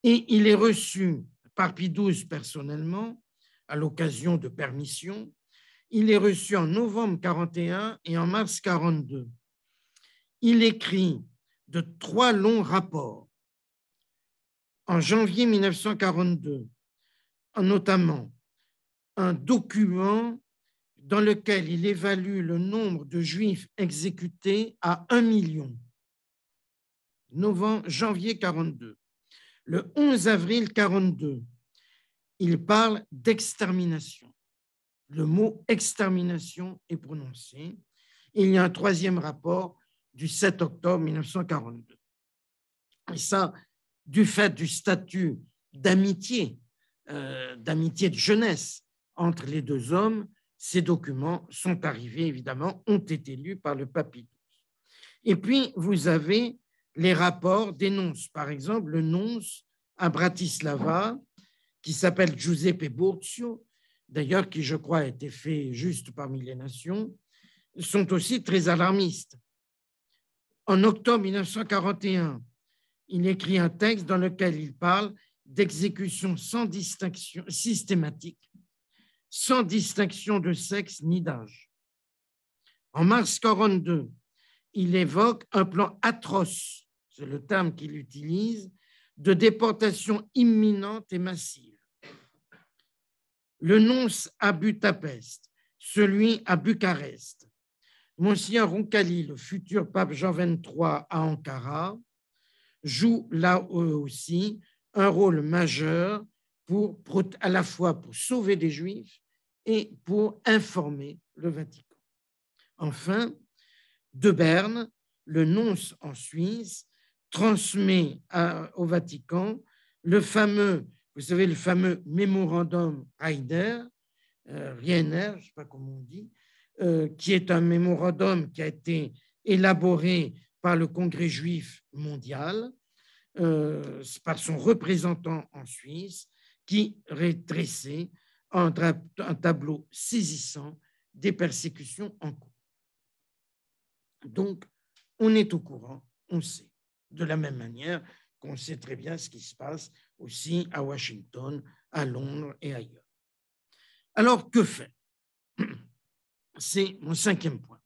Et il est reçu par Pie XII personnellement, à l'occasion de permissions. Il est reçu en novembre 41 et en mars 42. Il écrit de 3 longs rapports. En janvier 1942, notamment un document dans lequel il évalue le nombre de Juifs exécutés à 1 million. Janvier 42. Le 11 avril 42, il parle d'extermination. Le mot extermination est prononcé. Il y a un 3e rapport du 7 octobre 1942. Et ça, du fait du statut d'amitié de jeunesse entre les deux hommes, ces documents sont arrivés, évidemment, ont été lus par le pape Pie XII. Et puis, vous avez les rapports des nonces. Par exemple, le nonce à Bratislava, qui s'appelle Giuseppe Burzio, d'ailleurs, qui, je crois, a été fait juste parmi les nations, sont aussi très alarmistes. En octobre 1941, il écrit un texte dans lequel il parle d'exécution sans distinction systématique, sans distinction de sexe ni d'âge. En mars 42, il évoque un plan atroce, c'est le terme qu'il utilise, de déportation imminente et massive. Le nonce à Budapest, celui à Bucarest, Monsignor Roncalli, le futur pape Jean XXIII à Ankara, joue là aussi un rôle majeur à la fois pour sauver des Juifs et pour informer le Vatican. Enfin, de Berne, le nonce en Suisse transmet au Vatican le fameux mémorandum Rainer, Riener, je ne sais pas comment on dit, qui est un mémorandum qui a été élaboré par le Congrès juif mondial, par son représentant en Suisse, qui dressait un tableau saisissant des persécutions en cours. Donc, on est au courant, on sait, de la même manière qu'on sait très bien ce qui se passe aussi à Washington, à Londres et ailleurs. Alors, que faire? C'est mon 5e point.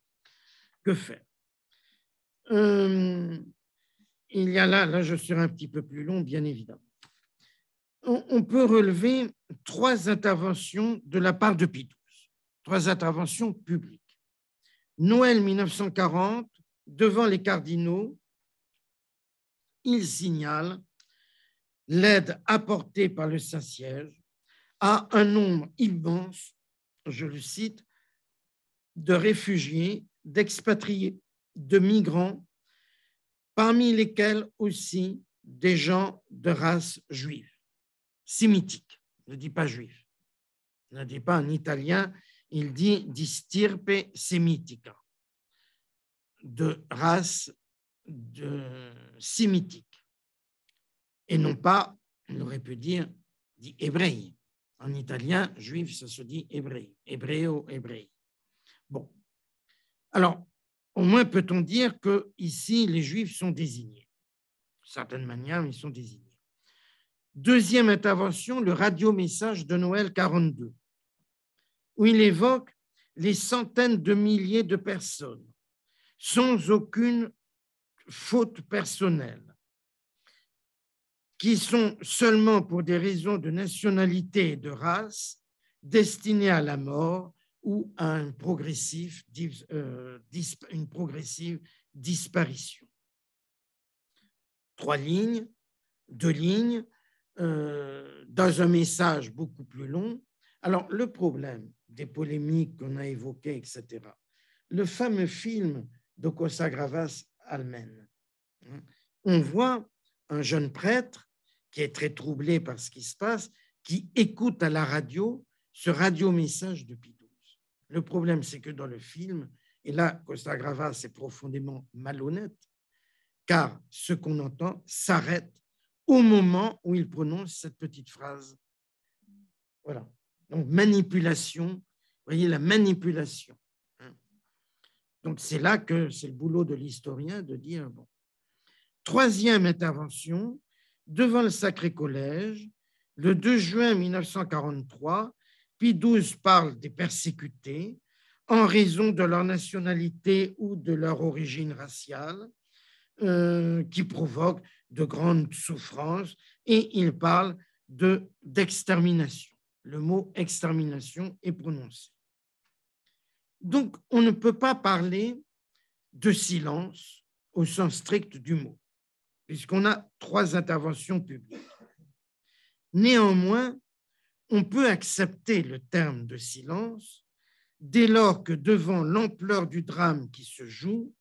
Que faire? Il y a là je serai un petit peu plus long, bien évidemment. On peut relever 3 interventions de la part de Pie XII, 3 interventions publiques. Noël 1940, devant les cardinaux, il signale l'aide apportée par le Saint-Siège à un nombre immense, je le cite, de réfugiés, d'expatriés, de migrants, parmi lesquels aussi des gens de race juive, sémitique, ne dit pas juif, ne dit pas en italien, il dit di stirpe semitica, de race sémitique, et non pas, on aurait pu dire, dit hébreu. En italien, juif, ça se dit hébreu, hébreo, hébreu. Bon, alors, au moins peut-on dire que ici les Juifs sont désignés. D'une certaine manière, ils sont désignés. 2e intervention, le radio-message de Noël 42, où il évoque les centaines de milliers de personnes sans aucune faute personnelle, qui sont seulement pour des raisons de nationalité et de race destinées à la mort ou à une progressive disparition. 3 lignes, 2 lignes, dans un message beaucoup plus long. Alors, le problème des polémiques qu'on a évoquées, etc., le fameux film de Costa Gavras, Almen, on voit un jeune prêtre qui est très troublé par ce qui se passe, qui écoute à la radio ce radio-message de Pie XII. Le problème, c'est que dans le film, et là, Costa Gavras est profondément malhonnête, car ce qu'on entend s'arrête au moment où il prononce cette petite phrase. Voilà. Donc, manipulation, vous voyez la manipulation. Donc, c'est là que c'est le boulot de l'historien de dire, bon. 3e intervention, devant le Sacré Collège, le 2 juin 1943, Pie XII parle des persécutés en raison de leur nationalité ou de leur origine raciale, qui provoquent de grandes souffrances, et il parle d'extermination. Le mot extermination est prononcé. Donc, on ne peut pas parler de silence au sens strict du mot, puisqu'on a 3 interventions publiques. Néanmoins, on peut accepter le terme de silence dès lors que, devant l'ampleur du drame qui se joue,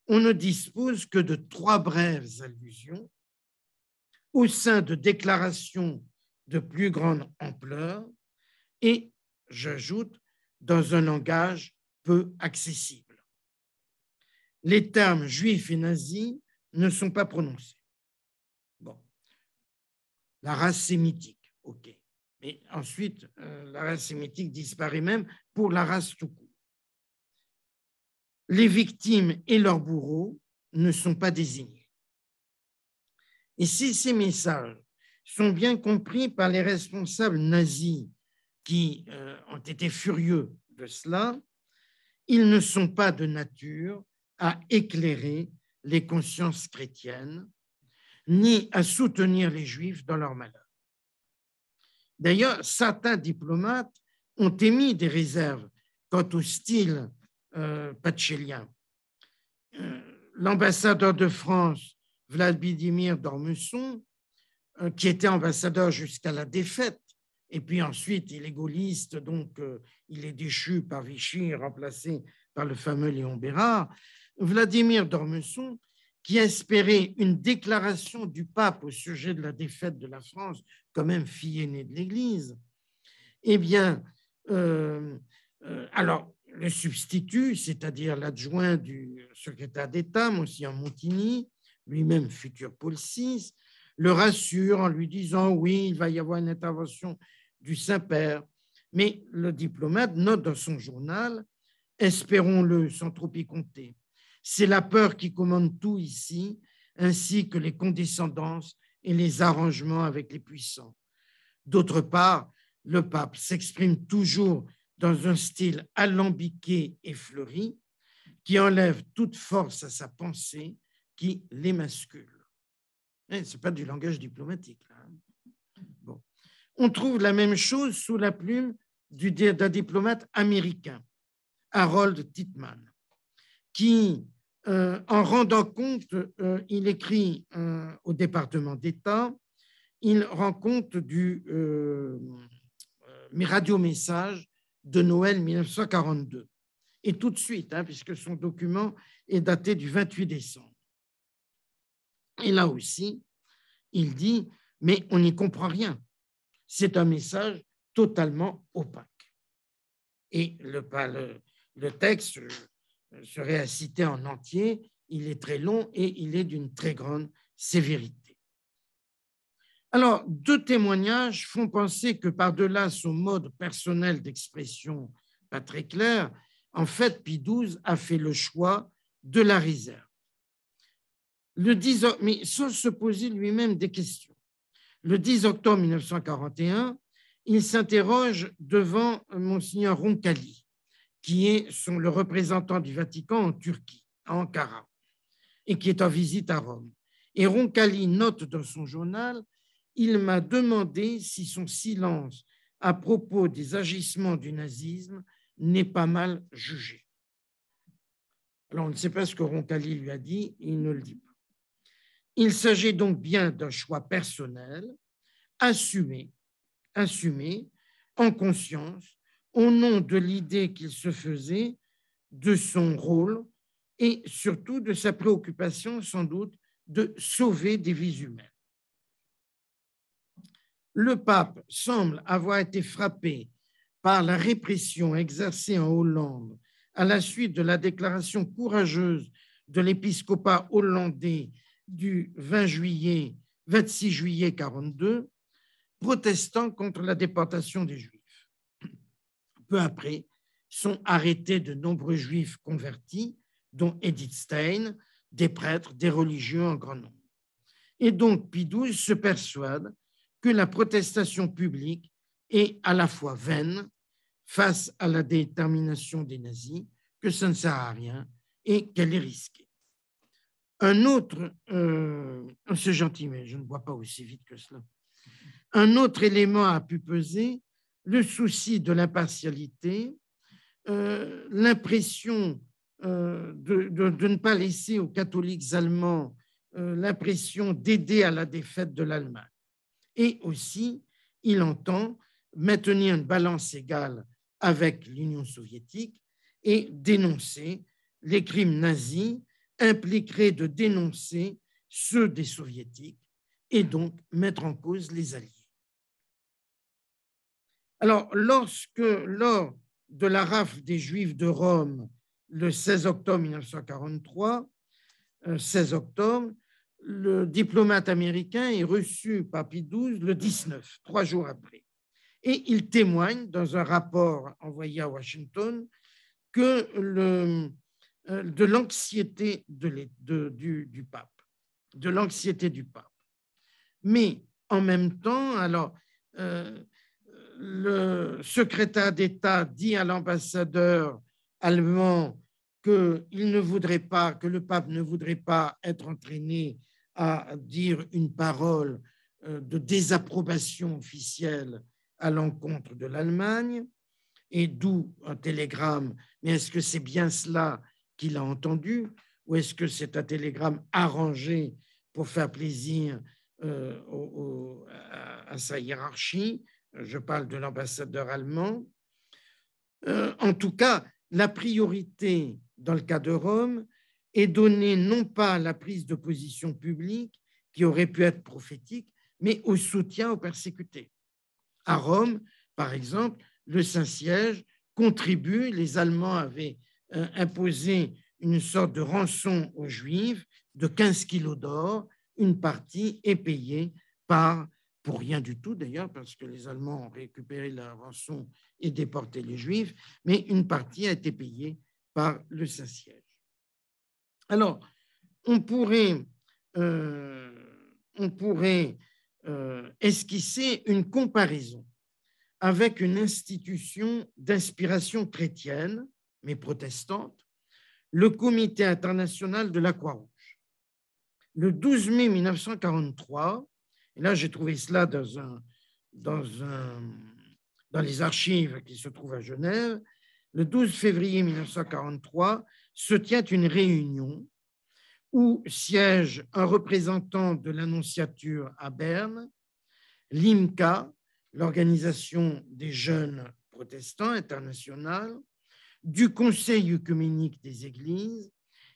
on ne dispose que de 3 brèves allusions au sein de déclarations de plus grande ampleur et, j'ajoute, dans un langage peu accessible. Les termes juifs et nazis ne sont pas prononcés. Bon, la race sémitique, ok. Mais ensuite, la race sémitique disparaît même pour la race tout court. Les victimes et leurs bourreaux ne sont pas désignés. Et si ces messages sont bien compris par les responsables nazis qui ont été furieux de cela, ils ne sont pas de nature à éclairer les consciences chrétiennes, ni à soutenir les Juifs dans leur malheur. D'ailleurs, certains diplomates ont émis des réserves quant au style patchélien. L'ambassadeur de France, Vladimir d'Ormesson, qui était ambassadeur jusqu'à la défaite, et puis ensuite il est gaulliste, donc il est déchu par Vichy, remplacé par le fameux Léon Bérard. Vladimir d'Ormesson, qui espérait une déclaration du pape au sujet de la défaite de la France, quand même fille aînée de l'Église, eh bien, alors, le substitut, c'est-à-dire l'adjoint du secrétaire d'État, Monsieur Montigny, lui-même futur Paul VI, le rassure en lui disant « oui, il va y avoir une intervention du Saint-Père ». Mais le diplomate note dans son journal « espérons-le sans trop y compter. C'est la peur qui commande tout ici, ainsi que les condescendances et les arrangements avec les puissants. D'autre part, le pape s'exprime toujours dans un style alambiqué et fleuri qui enlève toute force à sa pensée, qui l'émascule. Ce n'est pas du langage diplomatique. Là. Bon. On trouve la même chose sous la plume d'un diplomate américain, Harold Titman, qui, en rendant compte, il écrit au département d'État, il rend compte du radiomessage de Noël 1942. Et tout de suite, puisque son document est daté du 28 décembre. Et là aussi, il dit, mais on n'y comprend rien. C'est un message totalement opaque. Et le texte serait à citer en entier, il est très long et il est d'une très grande sévérité. Alors, deux témoignages font penser que par-delà son mode personnel d'expression pas très clair, en fait, Pie XII a fait le choix de la réserve. Mais sans se poser lui-même des questions. Le 10 octobre 1941, il s'interroge devant Monseigneur Roncalli, qui est le représentant du Vatican en Turquie, à Ankara, et qui est en visite à Rome. Et Roncalli note dans son journal, il m'a demandé si son silence à propos des agissements du nazisme n'est pas mal jugé. Alors, on ne sait pas ce que Roncalli lui a dit, il ne le dit pas. Il s'agit donc bien d'un choix personnel, assumé en conscience, au nom de l'idée qu'il se faisait de son rôle et surtout de sa préoccupation, sans doute, de sauver des vies humaines. Le pape semble avoir été frappé par la répression exercée en Hollande à la suite de la déclaration courageuse de l'épiscopat hollandais du 26 juillet 1942, protestant contre la déportation des Juifs. Peu après, sont arrêtés de nombreux Juifs convertis, dont Edith Stein, des prêtres, des religieux en grand nombre. Et donc, Pie XII se persuade que la protestation publique est à la fois vaine face à la détermination des nazis, que ça ne sert à rien et qu'elle est risquée. Un autre, c'est gentil, mais je ne bois pas aussi vite que cela. Un autre élément a pu peser, le souci de l'impartialité, l'impression de ne pas laisser aux catholiques allemands l'impression d'aider à la défaite de l'Allemagne. Et aussi, il entend maintenir une balance égale avec l'Union soviétique et dénoncer les crimes nazis impliquerait de dénoncer ceux des soviétiques et donc mettre en cause les alliés. Alors, lors de la rafle des Juifs de Rome, le 16 octobre 1943, le diplomate américain est reçu par Pie XII le 19, 3 jours après. Et il témoigne dans un rapport envoyé à Washington de l'anxiété du pape, de l'anxiété du pape. Mais en même temps, alors, le secrétaire d'État dit à l'ambassadeur allemand qu'il ne voudrait pas, que le pape ne voudrait pas être entraîné à dire une parole de désapprobation officielle à l'encontre de l'Allemagne, et d'où un télégramme. Mais est-ce que c'est bien cela qu'il a entendu, ou est-ce que c'est un télégramme arrangé pour faire plaisir à sa hiérarchie? Je parle de l'ambassadeur allemand. En tout cas, la priorité dans le cas de Rome est donnée non pas à la prise de position publique, qui aurait pu être prophétique, mais au soutien aux persécutés. À Rome, par exemple, le Saint-Siège contribue, les Allemands avaient imposé une sorte de rançon aux Juifs de 15 kilos d'or, une partie est payée pour rien du tout d'ailleurs, parce que les Allemands ont récupéré la rançon et déporté les Juifs, mais une partie a été payée par le Saint-Siège. Alors, on pourrait on pourrait esquisser une comparaison avec une institution d'inspiration chrétienne, mais protestante, le Comité international de la Croix-Rouge. Le 12 mai 1943, et là j'ai trouvé cela dans les archives qui se trouvent à Genève, le 12 février 1943 se tient une réunion où siège un représentant de l'Annonciature à Berne, l'IMCA, l'Organisation des jeunes protestants internationale, du Conseil œcuménique des Églises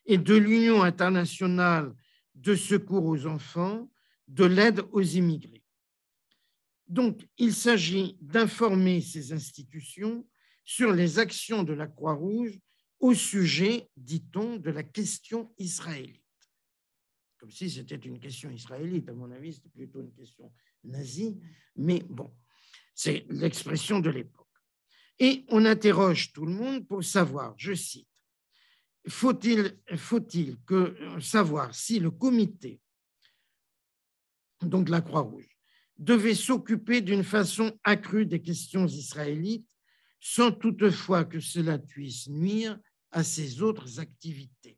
et de l'Union internationale de secours aux enfants, de l'aide aux immigrés. Donc, il s'agit d'informer ces institutions sur les actions de la Croix-Rouge au sujet, dit-on, de la question israélite. Comme si c'était une question israélite, à mon avis, c'était plutôt une question nazie, mais bon, c'est l'expression de l'époque. Et on interroge tout le monde pour savoir, je cite, faut-il savoir si le comité, donc la Croix-Rouge, devait s'occuper d'une façon accrue des questions israélites sans toutefois que cela puisse nuire à ses autres activités.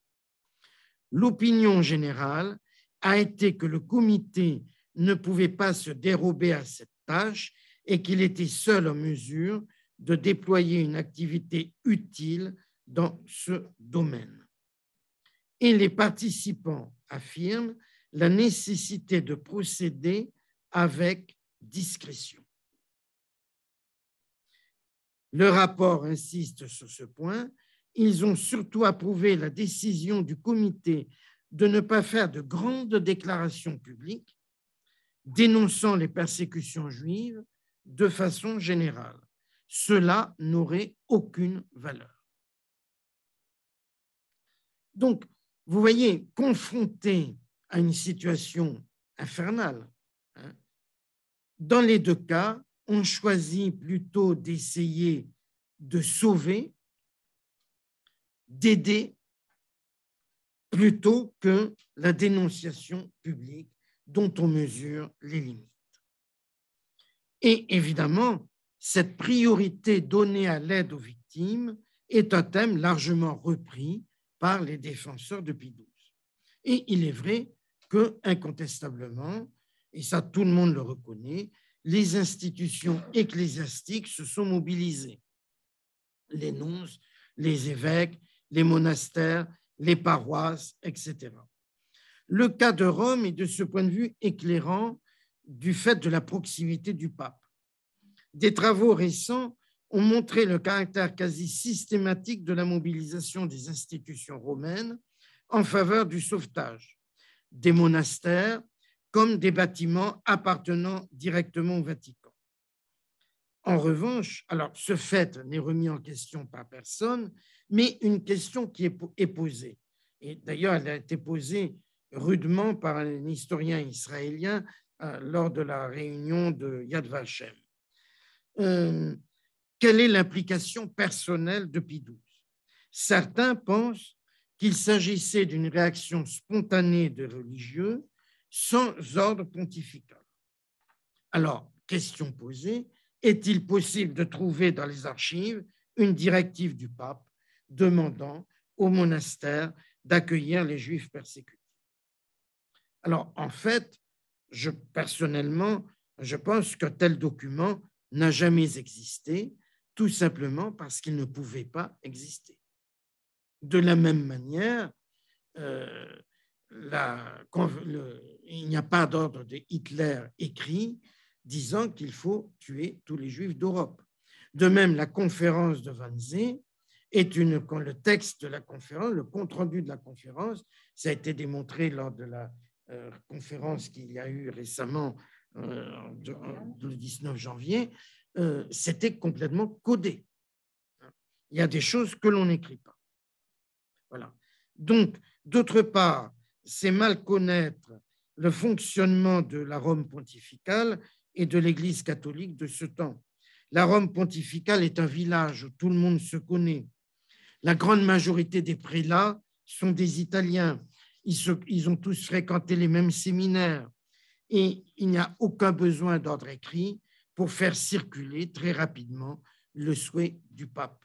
L'opinion générale a été que le comité ne pouvait pas se dérober à cette tâche et qu'il était seul en mesure de déployer une activité utile dans ce domaine. Et les participants affirment la nécessité de procéder avec discrétion. Le rapport insiste sur ce point. Ils ont surtout approuvé la décision du comité de ne pas faire de grandes déclarations publiques dénonçant les persécutions juives de façon générale. Cela n'aurait aucune valeur. Donc, vous voyez, confronté à une situation infernale, dans les deux cas, on choisit plutôt d'essayer de sauver, d'aider, plutôt que la dénonciation publique dont on mesure les limites. Et évidemment, cette priorité donnée à l'aide aux victimes est un thème largement repris par les défenseurs de Pie XII. Et il est vrai que, incontestablement, et ça tout le monde le reconnaît, les institutions ecclésiastiques se sont mobilisées. Les nonces, les évêques, les monastères, les paroisses, etc. Le cas de Rome est de ce point de vue éclairant du fait de la proximité du pape. Des travaux récents ont montré le caractère quasi systématique de la mobilisation des institutions romaines en faveur du sauvetage, des monastères comme des bâtiments appartenant directement au Vatican. En revanche, alors ce fait n'est remis en question par personne, mais une question qui est posée. Et d'ailleurs, elle a été posée rudement par un historien israélien lors de la réunion de Yad Vashem. Quelle est l'implication personnelle de Pie XII? Certains pensent qu'il s'agissait d'une réaction spontanée de religieux sans ordre pontifical. Alors, question posée, est-il possible de trouver dans les archives une directive du pape demandant aux monastères d'accueillir les Juifs persécutés? Alors, en fait, personnellement, je pense qu'un tel document n'a jamais existé, tout simplement parce qu'il ne pouvait pas exister. De la même manière, il n'y a pas d'ordre de Hitler écrit disant qu'il faut tuer tous les Juifs d'Europe. De même, la conférence de Wannsee quand le texte de la conférence, le compte-rendu de la conférence, ça a été démontré lors de la conférence qu'il y a eu récemment, le 19 janvier, c'était complètement codé. Il y a des choses que l'on n'écrit pas. Voilà. Donc, d'autre part, c'est mal connaître le fonctionnement de la Rome pontificale et de l'Église catholique de ce temps. La Rome pontificale est un village où tout le monde se connaît. La grande majorité des prélats sont des Italiens. Ils ont tous fréquenté les mêmes séminaires. et il n'y a aucun besoin d'ordre écrit pour faire circuler très rapidement le souhait du pape.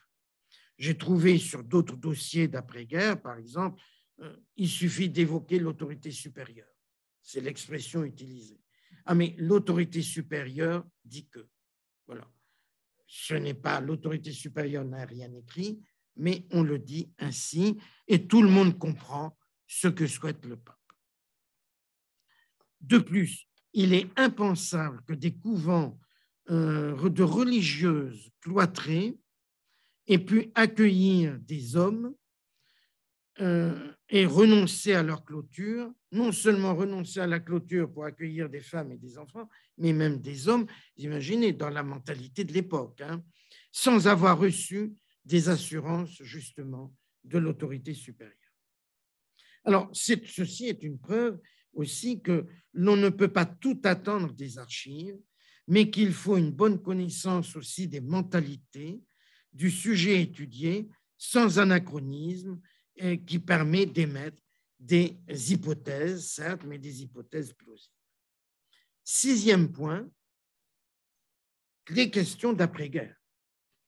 J'ai trouvé sur d'autres dossiers d'après-guerre, par exemple, il suffit d'évoquer l'autorité supérieure. C'est l'expression utilisée. Ah, mais l'autorité supérieure dit que. Voilà. Ce n'est pas l'autorité supérieure n'a rien écrit, mais on le dit ainsi et tout le monde comprend ce que souhaite le pape. De plus, il est impensable que des couvents de religieuses cloîtrées aient pu accueillir des hommes et renoncer à leur clôture, non seulement renoncer à la clôture pour accueillir des femmes et des enfants, mais même des hommes, imaginez, dans la mentalité de l'époque, hein, sans avoir reçu des assurances justement de l'autorité supérieure. Alors, ceci est une preuve aussi que l'on ne peut pas tout attendre des archives, mais qu'il faut une bonne connaissance aussi des mentalités, du sujet étudié, sans anachronisme, qui permet d'émettre des hypothèses, certes, mais des hypothèses plausibles. Sixième point, les questions d'après-guerre.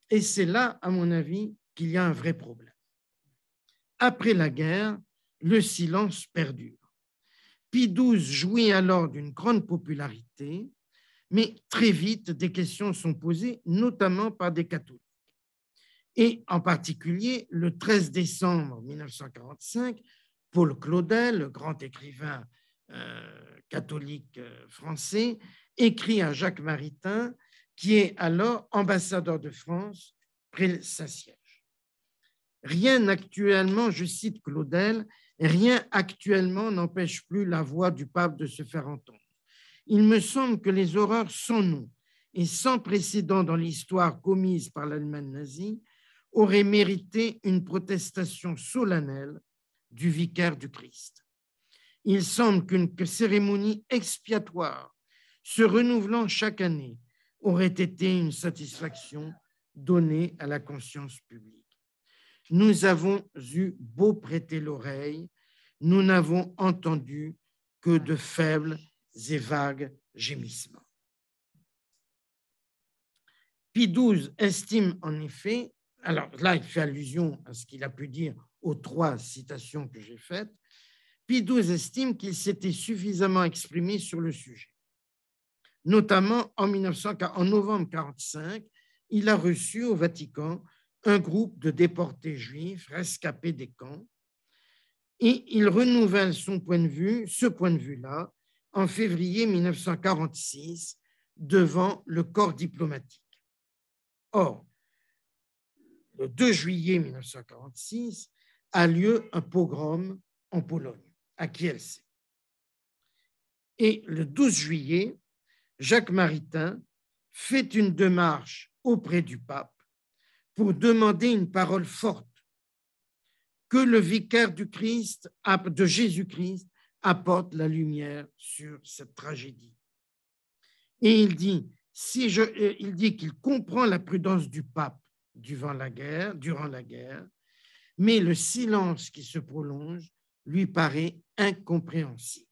Et c'est là, à mon avis, qu'il y a un vrai problème. Après la guerre, le silence perdure. Pie XII jouit alors d'une grande popularité, mais très vite, des questions sont posées, notamment par des catholiques. Et en particulier, le 13 décembre 1945, Paul Claudel, le grand écrivain catholique français, écrit à Jacques Maritain, qui est alors ambassadeur de France près Saint-Siège. Rien actuellement, je cite Claudel, rien actuellement n'empêche plus la voix du pape de se faire entendre. Il me semble que les horreurs sans nom et sans précédent dans l'histoire commises par l'Allemagne nazie auraient mérité une protestation solennelle du vicaire du Christ. Il semble qu'une cérémonie expiatoire se renouvelant chaque année aurait été une satisfaction donnée à la conscience publique. Nous avons eu beau prêter l'oreille, nous n'avons entendu que de faibles et vagues gémissements. Pie XII estime en effet, alors là il fait allusion à ce qu'il a pu dire aux 3 citations que j'ai faites, Pie XII estime qu'il s'était suffisamment exprimé sur le sujet. Notamment en novembre 1945, il a reçu au Vatican un groupe de déportés juifs rescapés des camps et il renouvelle ce point de vue-là, en février 1946 devant le corps diplomatique. Or, le 2 juillet 1946 a lieu un pogrom en Pologne, à Kielce. Et le 12 juillet, Jacques Maritain fait une démarche auprès du pape pour demander une parole forte, que le vicaire du Christ, de Jésus-Christ, apporte la lumière sur cette tragédie. Et il dit qu'il comprend la prudence du pape durant la guerre, mais le silence qui se prolonge lui paraît incompréhensible.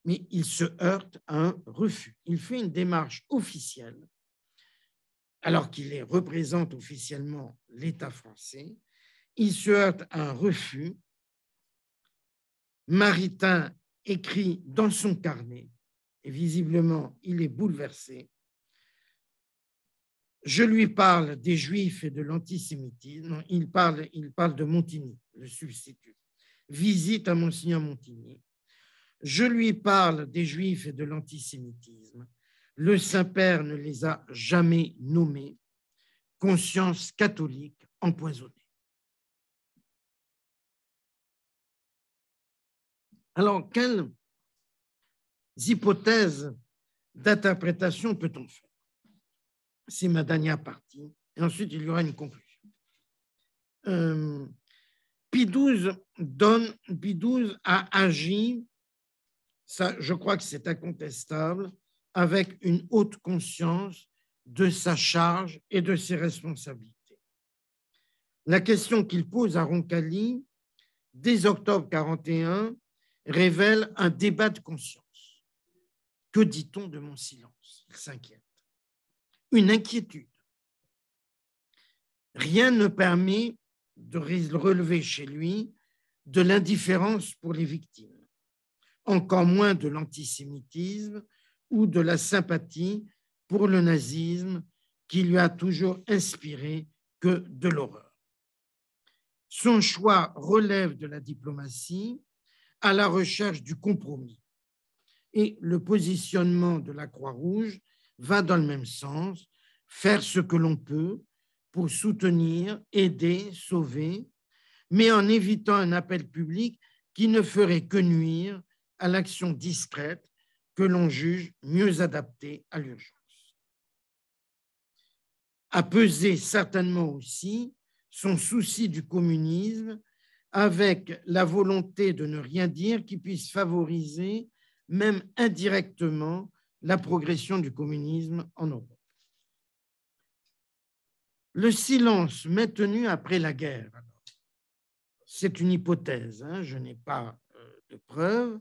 Mais il se heurte à un refus. Il fait une démarche officielle, alors qu'il représente officiellement l'État français. Il se heurte à un refus. Maritain écrit dans son carnet, et visiblement il est bouleversé. Je lui parle des Juifs et de l'antisémitisme. Non, il parle de Montigny, le substitut. Visite à Monseigneur Montigny. Je lui parle des Juifs et de l'antisémitisme. Le Saint-Père ne les a jamais nommés. Conscience catholique empoisonnée. Alors, quelles hypothèses d'interprétation peut-on faire? C'est ma dernière partie. Et ensuite, il y aura une conclusion. Pie XII a agi, ça, je crois que c'est incontestable, avec une haute conscience de sa charge et de ses responsabilités. La question qu'il pose à Roncalli, dès octobre 1941, révèle un débat de conscience. Que dit-on de mon silence? Il s'inquiète. Une inquiétude. Rien ne permet de relever chez lui de l'indifférence pour les victimes, encore moins de l'antisémitisme ou de la sympathie pour le nazisme qui lui a toujours inspiré que de l'horreur. Son choix relève de la diplomatie à la recherche du compromis. Et le positionnement de la Croix-Rouge va dans le même sens, faire ce que l'on peut pour soutenir, aider, sauver, mais en évitant un appel public qui ne ferait que nuire à l'action discrète que l'on juge mieux adaptée à l'urgence. A pesé certainement aussi son souci du communisme avec la volonté de ne rien dire qui puisse favoriser, même indirectement, la progression du communisme en Europe. Le silence maintenu après la guerre, c'est une hypothèse, hein, je n'ai pas de preuves,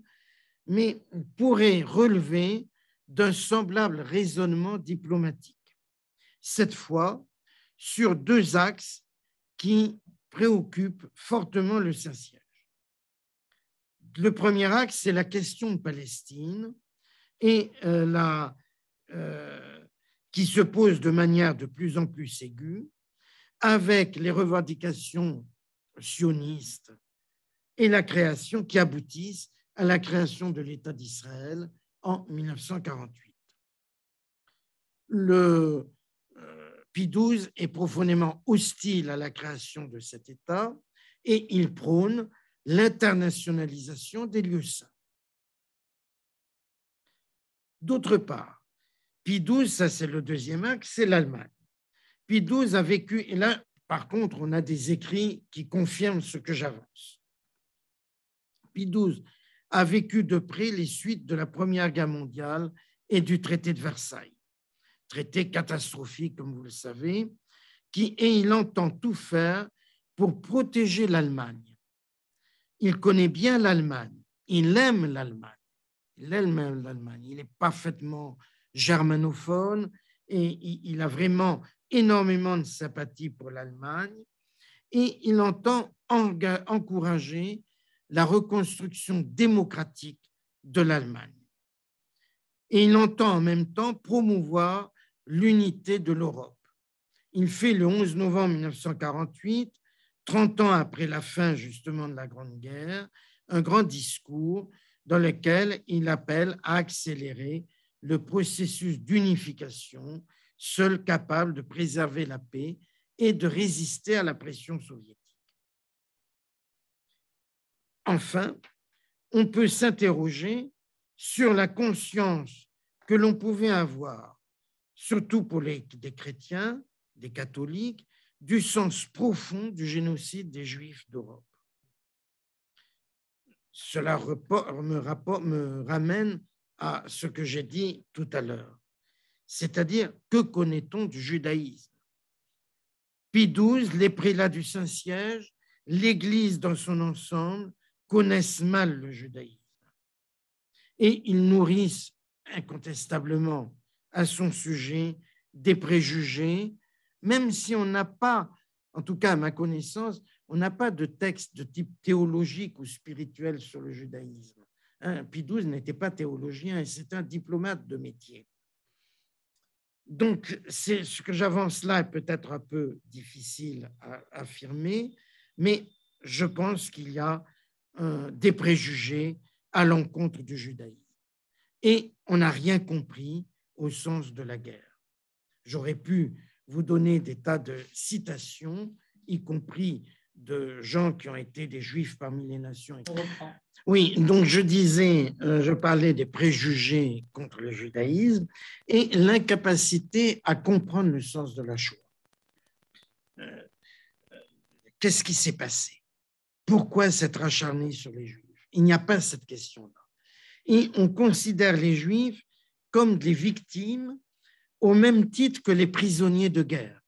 mais pourrait relever d'un semblable raisonnement diplomatique, cette fois sur deux axes qui préoccupent fortement le Saint-Siège. Le premier axe, c'est la question de Palestine et qui se pose de manière de plus en plus aiguë avec les revendications sionistes et la création qui aboutissent à la création de l'État d'Israël en 1948. Le Pie XII est profondément hostile à la création de cet État et il prône l'internationalisation des lieux saints. D'autre part, Pie XII, ça c'est le deuxième axe, c'est l'Allemagne. Pie XII a vécu, et là par contre on a des écrits qui confirment ce que j'avance. Pie XII a vécu de près les suites de la Première Guerre mondiale et du traité de Versailles. Traité catastrophique, comme vous le savez, et il entend tout faire pour protéger l'Allemagne. Il connaît bien l'Allemagne, il aime l'Allemagne, il est parfaitement germanophone et il a vraiment énormément de sympathie pour l'Allemagne et il entend encourager la reconstruction démocratique de l'Allemagne. Et il entend en même temps promouvoir l'unité de l'Europe. Il fait le 11 novembre 1948, 30 ans après la fin justement de la Grande Guerre, un grand discours dans lequel il appelle à accélérer le processus d'unification, seul capable de préserver la paix et de résister à la pression soviétique. Enfin, on peut s'interroger sur la conscience que l'on pouvait avoir, surtout pour des chrétiens, des catholiques, du sens profond du génocide des Juifs d'Europe. Cela me ramène à ce que j'ai dit tout à l'heure, c'est-à-dire que connaît-on du judaïsme? Pie XII, les prélats du Saint-Siège, l'Église dans son ensemble connaissent mal le judaïsme. Et ils nourrissent incontestablement à son sujet des préjugés, même si on n'a pas, en tout cas à ma connaissance, on n'a pas de texte de type théologique ou spirituel sur le judaïsme. Pie XII n'était pas théologien et c'est un diplomate de métier. Donc, ce que j'avance là est peut-être un peu difficile à affirmer, mais je pense qu'il y a des préjugés à l'encontre du judaïsme. Et on n'a rien compris au sens de la guerre. J'aurais pu vous donner des tas de citations, y compris de gens qui ont été des juifs parmi les nations. Oui, donc je disais, je parlais des préjugés contre le judaïsme et l'incapacité à comprendre le sens de la Shoah. Qu'est-ce qui s'est passé? Pourquoi s'être acharné sur les Juifs? Il n'y a pas cette question-là. Et on considère les Juifs comme des victimes au même titre que les prisonniers de guerre.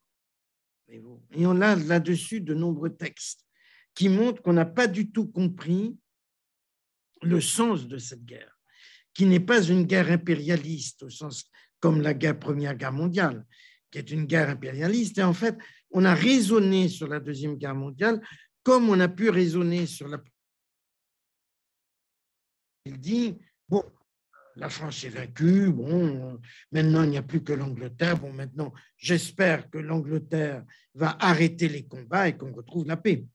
Et on a là-dessus de nombreux textes qui montrent qu'on n'a pas du tout compris le sens de cette guerre, qui n'est pas une guerre impérialiste au sens comme la Première Guerre mondiale, qui est une guerre impérialiste. Et en fait, on a raisonné sur la Deuxième Guerre mondiale comme on a pu raisonner sur la... Il dit, bon, la France est vaincue, bon, maintenant il n'y a plus que l'Angleterre, bon, maintenant j'espère que l'Angleterre va arrêter les combats et qu'on retrouve la paix.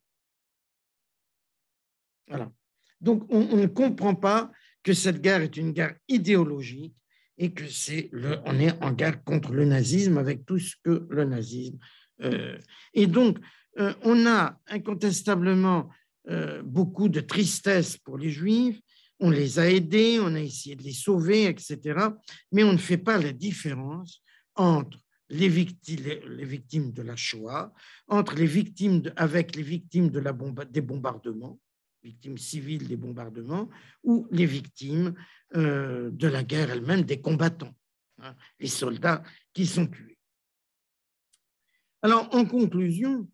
Voilà. Donc on ne comprend pas que cette guerre est une guerre idéologique et que on est en guerre contre le nazisme avec tout ce que le nazisme... et donc, on a incontestablement beaucoup de tristesse pour les Juifs. On les a aidés, on a essayé de les sauver, etc. Mais on ne fait pas la différence entre les victimes de la Shoah, entre les victimes avec les victimes des bombardements, victimes civiles des bombardements, ou les victimes de la guerre elle-même, des combattants, hein, les soldats qui sont tués. Alors, en conclusion,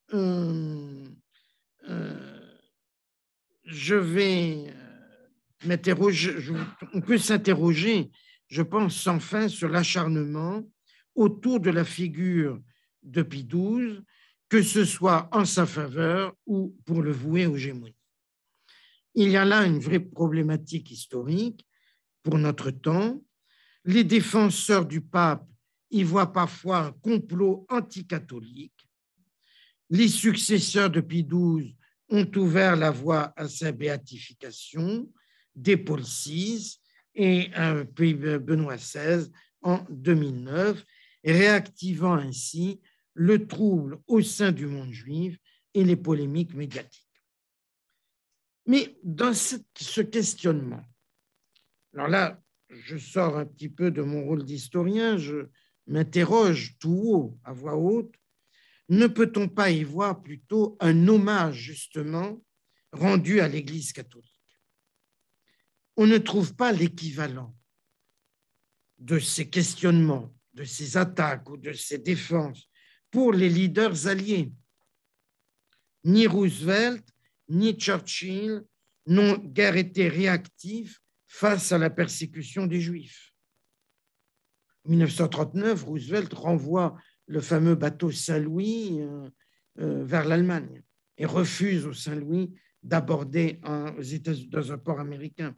je vais m'interroger, on peut s'interroger, je pense, sans fin sur l'acharnement autour de la figure de Pie XII, que ce soit en sa faveur ou pour le vouer aux gémonies. Il y a là une vraie problématique historique pour notre temps. Les défenseurs du pape y voient parfois un complot anticatholique. Les successeurs de Pie XII ont ouvert la voie à sa béatification dès Paul VI et puis Benoît XVI en 2009, réactivant ainsi le trouble au sein du monde juif et les polémiques médiatiques. Mais dans ce questionnement, alors là, je sors un petit peu de mon rôle d'historien, je m'interroge tout haut, à voix haute, ne peut-on pas y voir plutôt un hommage justement rendu à l'Église catholique? On ne trouve pas l'équivalent de ces questionnements, de ces attaques ou de ces défenses pour les leaders alliés. Ni Roosevelt, ni Churchill n'ont guère été réactifs face à la persécution des Juifs. En 1939, Roosevelt renvoie le fameux bateau Saint-Louis vers l'Allemagne et refuse au Saint-Louis d'aborder dans un port américain.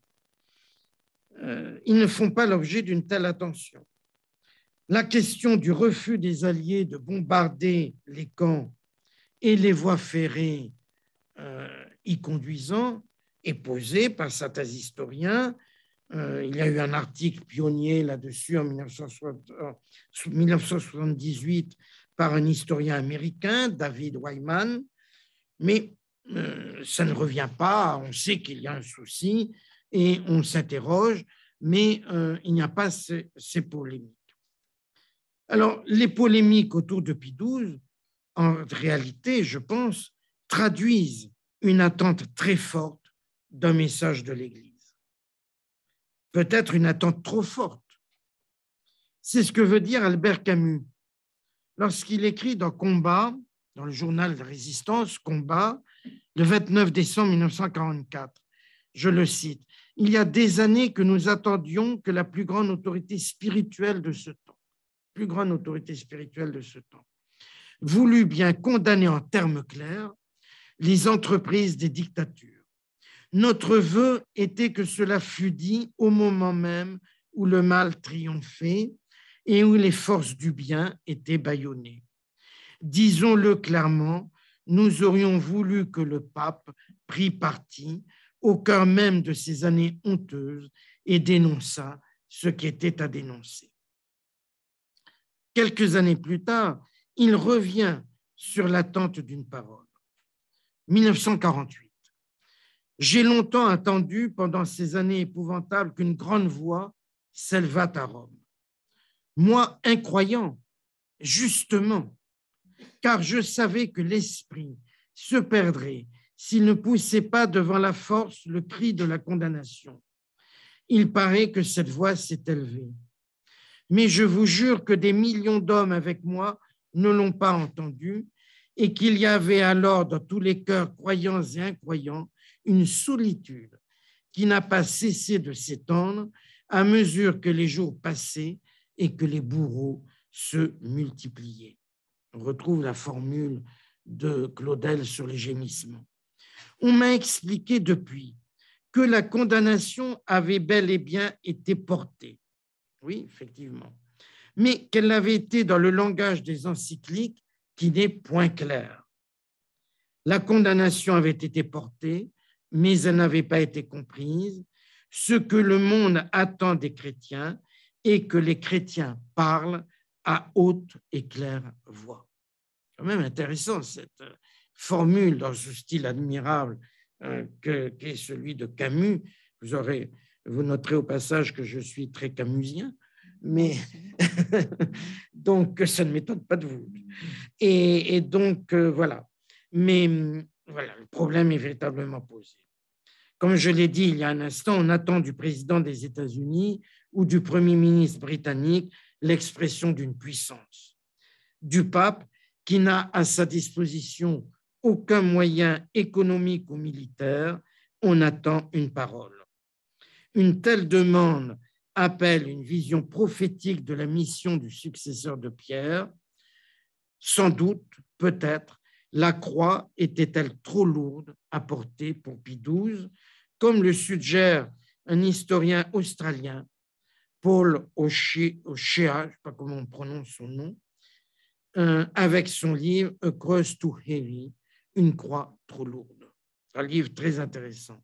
Ils ne font pas l'objet d'une telle attention. La question du refus des Alliés de bombarder les camps et les voies ferrées y conduisant est posée par certains historiens. Il y a eu un article pionnier là-dessus en 1978 par un historien américain, David Wyman, mais ça ne revient pas. On sait qu'il y a un souci et on s'interroge, mais il n'y a pas ces polémiques. Alors, les polémiques autour de Pie XII, en réalité, je pense, traduisent une attente très forte d'un message de l'Église. Peut-être une attente trop forte. C'est ce que veut dire Albert Camus lorsqu'il écrit dans Combat, dans le journal de résistance, Combat, le 29 décembre 1944. Je le cite, « Il y a des années que nous attendions que la plus grande autorité spirituelle de ce temps, voulut bien condamner en termes clairs les entreprises des dictatures. Notre vœu était que cela fût dit au moment même où le mal triomphait et où les forces du bien étaient bâillonnées. Disons-le clairement, nous aurions voulu que le pape prît parti au cœur même de ces années honteuses et dénonçât ce qui était à dénoncer. » Quelques années plus tard, il revient sur l'attente d'une parole. 1948. J'ai longtemps attendu pendant ces années épouvantables qu'une grande voix s'élevât à Rome. Moi, incroyant, justement, car je savais que l'esprit se perdrait s'il ne poussait pas devant la force le cri de la condamnation. Il paraît que cette voix s'est élevée. Mais je vous jure que des millions d'hommes avec moi ne l'ont pas entendue et qu'il y avait alors dans tous les cœurs croyants et incroyants une solitude qui n'a pas cessé de s'étendre à mesure que les jours passaient et que les bourreaux se multipliaient. On retrouve la formule de Claudel sur les gémissements. On m'a expliqué depuis que la condamnation avait bel et bien été portée. Oui, effectivement. Mais qu'elle avait été dans le langage des encycliques qui n'est point clair. La condamnation avait été portée, mais elle n'avait pas été comprise. Ce que le monde attend des chrétiens est que les chrétiens parlent à haute et claire voix. C'est quand même intéressant cette formule dans ce style admirable qu'est celui de Camus. Vous noterez au passage que je suis très camusien, mais donc ça ne m'étonne pas de vous. Et donc voilà. Mais voilà, le problème est véritablement posé. Comme je l'ai dit il y a un instant, on attend du président des États-Unis ou du Premier ministre britannique l'expression d'une puissance. Du pape qui n'a à sa disposition aucun moyen économique ou militaire, on attend une parole. Une telle demande appelle une vision prophétique de la mission du successeur de Pierre. Sans doute, peut-être, la croix était-elle trop lourde à porter pour Pie XII, comme le suggère un historien australien, Paul O'Shea, je ne sais pas comment on prononce son nom, avec son livre A Cross Too Heavy, une croix trop lourde. Un livre très intéressant.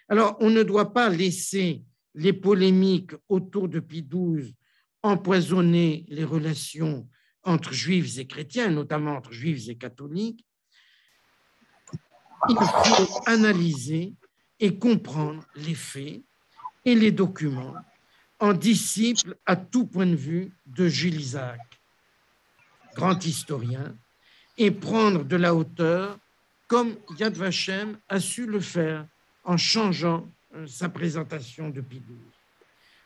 Alors, on ne doit pas laisser les polémiques autour de Pie XII empoisonner les relations entre juifs et chrétiens, notamment entre juifs et catholiques. Il faut analyser et comprendre les faits et les documents en disciple à tout point de vue de Jules Isaac, grand historien, et prendre de la hauteur comme Yad Vashem a su le faire en changeant sa présentation de Pie XII.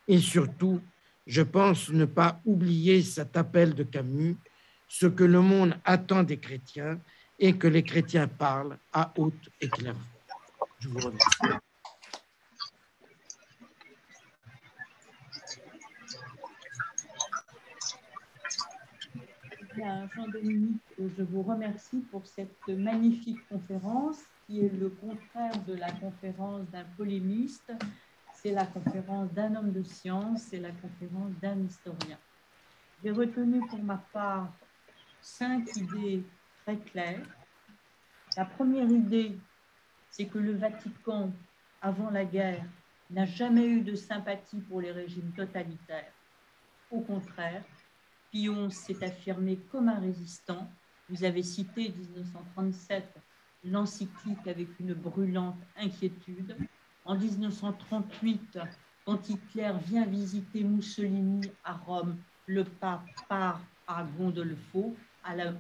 Et surtout, je pense ne pas oublier cet appel de Camus, ce que le monde attend des chrétiens et que les chrétiens parlent à haute et claire voix. Je vous remercie. Jean-Dominique, je vous remercie pour cette magnifique conférence qui est le contraire de la conférence d'un polémiste. C'est la conférence d'un homme de science, c'est la conférence d'un historien. J'ai retenu pour ma part 5 idées très claires. La première idée, c'est que le Vatican, avant la guerre, n'a jamais eu de sympathie pour les régimes totalitaires. Au contraire, Pie XI s'est affirmé comme un résistant. Vous avez cité 1937 l'encyclique avec une brûlante inquiétude. En 1938, quand Hitler vient visiter Mussolini à Rome, le pape part à Gondolfo.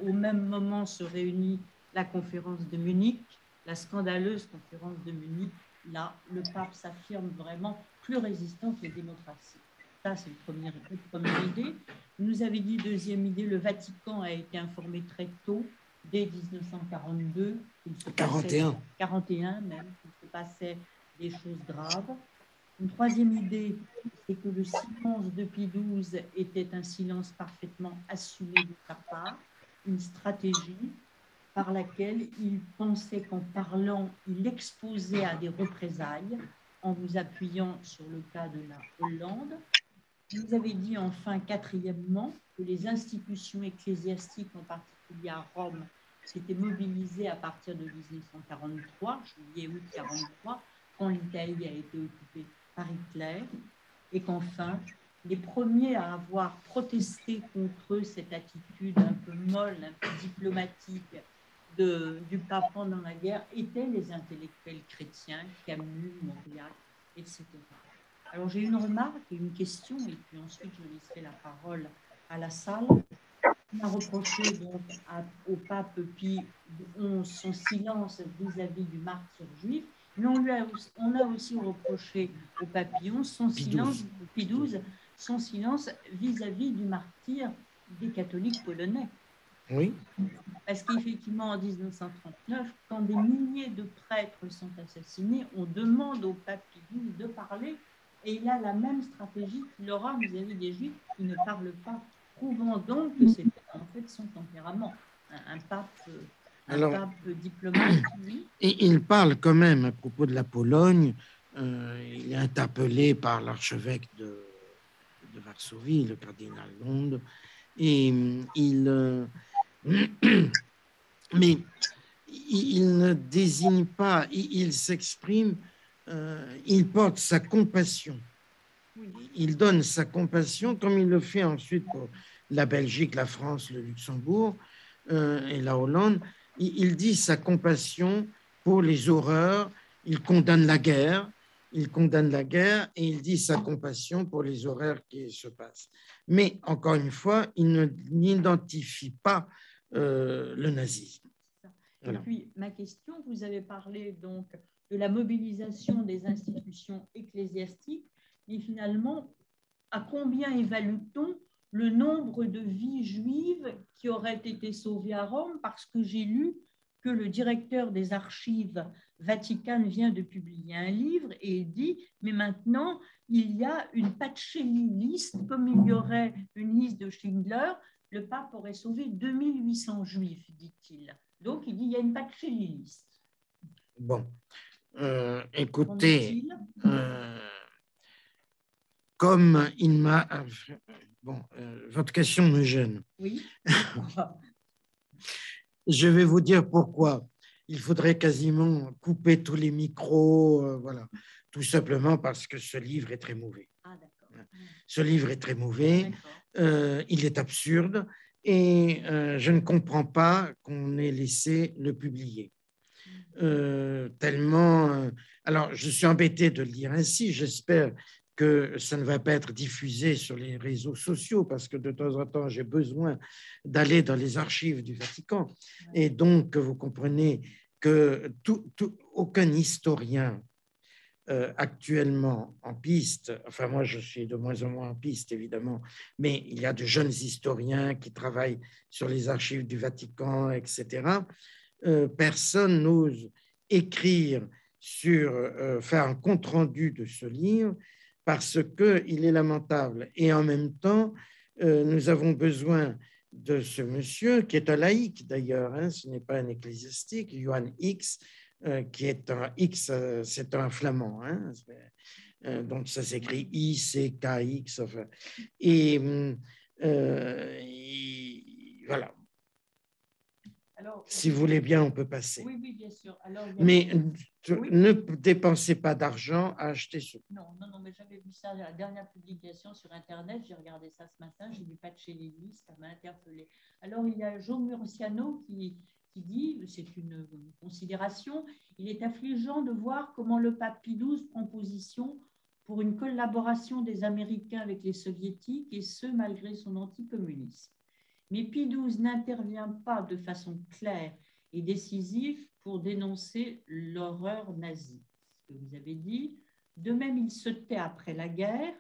Au même moment se réunit la conférence de Munich, la scandaleuse conférence de Munich. Là, le pape s'affirme vraiment plus résistant que les démocraties. Ça, c'est une première idée. Vous nous avez dit, deuxième idée, le Vatican a été informé très tôt, dès 1942, qu'il se passait, 41 même, qu'il se passait des choses graves. Une troisième idée, c'est que le silence de Pie XII était un silence parfaitement assumé de sa part, une stratégie par laquelle il pensait qu'en parlant, il exposait à des représailles en vous appuyant sur le cas de la Hollande. Vous avez dit enfin, quatrièmement, que les institutions ecclésiastiques, en particulier à Rome, s'étaient mobilisées à partir de 1943, juillet-août 1943, quand l'Italie a été occupée par Hitler, et qu'enfin, les premiers à avoir protesté contre cette attitude un peu molle, un peu diplomatique du pape pendant la guerre étaient les intellectuels chrétiens, Camus, Mauriac, etc. Alors, j'ai une remarque et une question, et puis ensuite, je laisserai la parole à la salle. On a reproché donc au pape Pie XI son silence vis-à-vis du martyr juif, mais on a aussi reproché au pape Pie XI son silence vis-à-vis du martyr des catholiques polonais. Oui. Parce qu'effectivement, en 1939, quand des milliers de prêtres sont assassinés, on demande au pape Pie XII de parler, et il a la même stratégie qu'il aura vis-à-vis des Juifs, il ne parle pas, prouvant donc que c'est en fait son tempérament, un pape diplomate. Oui. Et il parle quand même à propos de la Pologne, il est interpellé par l'archevêque de Varsovie, le cardinal Lond, et mais il ne désigne pas, il s'exprime, il porte sa compassion. Il donne sa compassion, comme il le fait ensuite pour la Belgique, la France, le Luxembourg et la Hollande. Il dit sa compassion pour les horreurs. Il condamne la guerre. Il condamne la guerre et il dit sa compassion pour les horreurs qui se passent. Mais encore une fois, il n'identifie pas le nazisme. Voilà. Et puis, ma question, vous avez parlé donc de la mobilisation des institutions ecclésiastiques, mais finalement, à combien évalue-t-on le nombre de vies juives qui auraient été sauvées à Rome? Parce que j'ai lu que le directeur des archives vaticanes vient de publier un livre et il dit, mais maintenant, il y a une Pacelli list, comme il y aurait une liste de Schindler, le pape aurait sauvé 2800 juifs, dit-il. Donc, il dit, il y a une Pacelli list. Bon, écoutez, comme il m'a... Bon, votre question me gêne. Oui. Je vais vous dire pourquoi. Il faudrait quasiment couper tous les micros, voilà. Tout simplement parce que ce livre est très mauvais. Ah, d'accord. Ce livre est très mauvais, il est absurde et je ne comprends pas qu'on ait laissé le publier. Tellement... alors, je suis embêté de le dire ainsi, j'espère que ça ne va pas être diffusé sur les réseaux sociaux parce que de temps en temps, j'ai besoin d'aller dans les archives du Vatican. Et donc, vous comprenez que aucun historien actuellement en piste, enfin moi je suis de moins en moins en piste évidemment, mais il y a de jeunes historiens qui travaillent sur les archives du Vatican, etc. Personne n'ose écrire faire un compte-rendu de ce livre parce qu'il est lamentable. Et en même temps, nous avons besoin de ce monsieur, qui est un laïc d'ailleurs, hein, ce n'est pas un ecclésiastique, Johan X, qui est un X, c'est un flamand, hein, donc ça s'écrit I-C-K-X, enfin, et voilà. Alors, si vous voulez bien, on peut passer. Oui, oui, bien sûr. Alors, mais ne dépensez pas d'argent à acheter ce. Non, mais j'avais vu ça dans la dernière publication sur Internet. J'ai regardé ça ce matin. J'ai vu Pacelli, ça m'a interpellé. Alors, il y a Joe Murciano qui dit, c'est une considération, il est affligeant de voir comment le pape Pie XII prend position pour une collaboration des Américains avec les Soviétiques, et ce, malgré son anticommunisme. Mais Pie XII n'intervient pas de façon claire et décisive pour dénoncer l'horreur nazie. Ce que vous avez dit. De même, il se tait après la guerre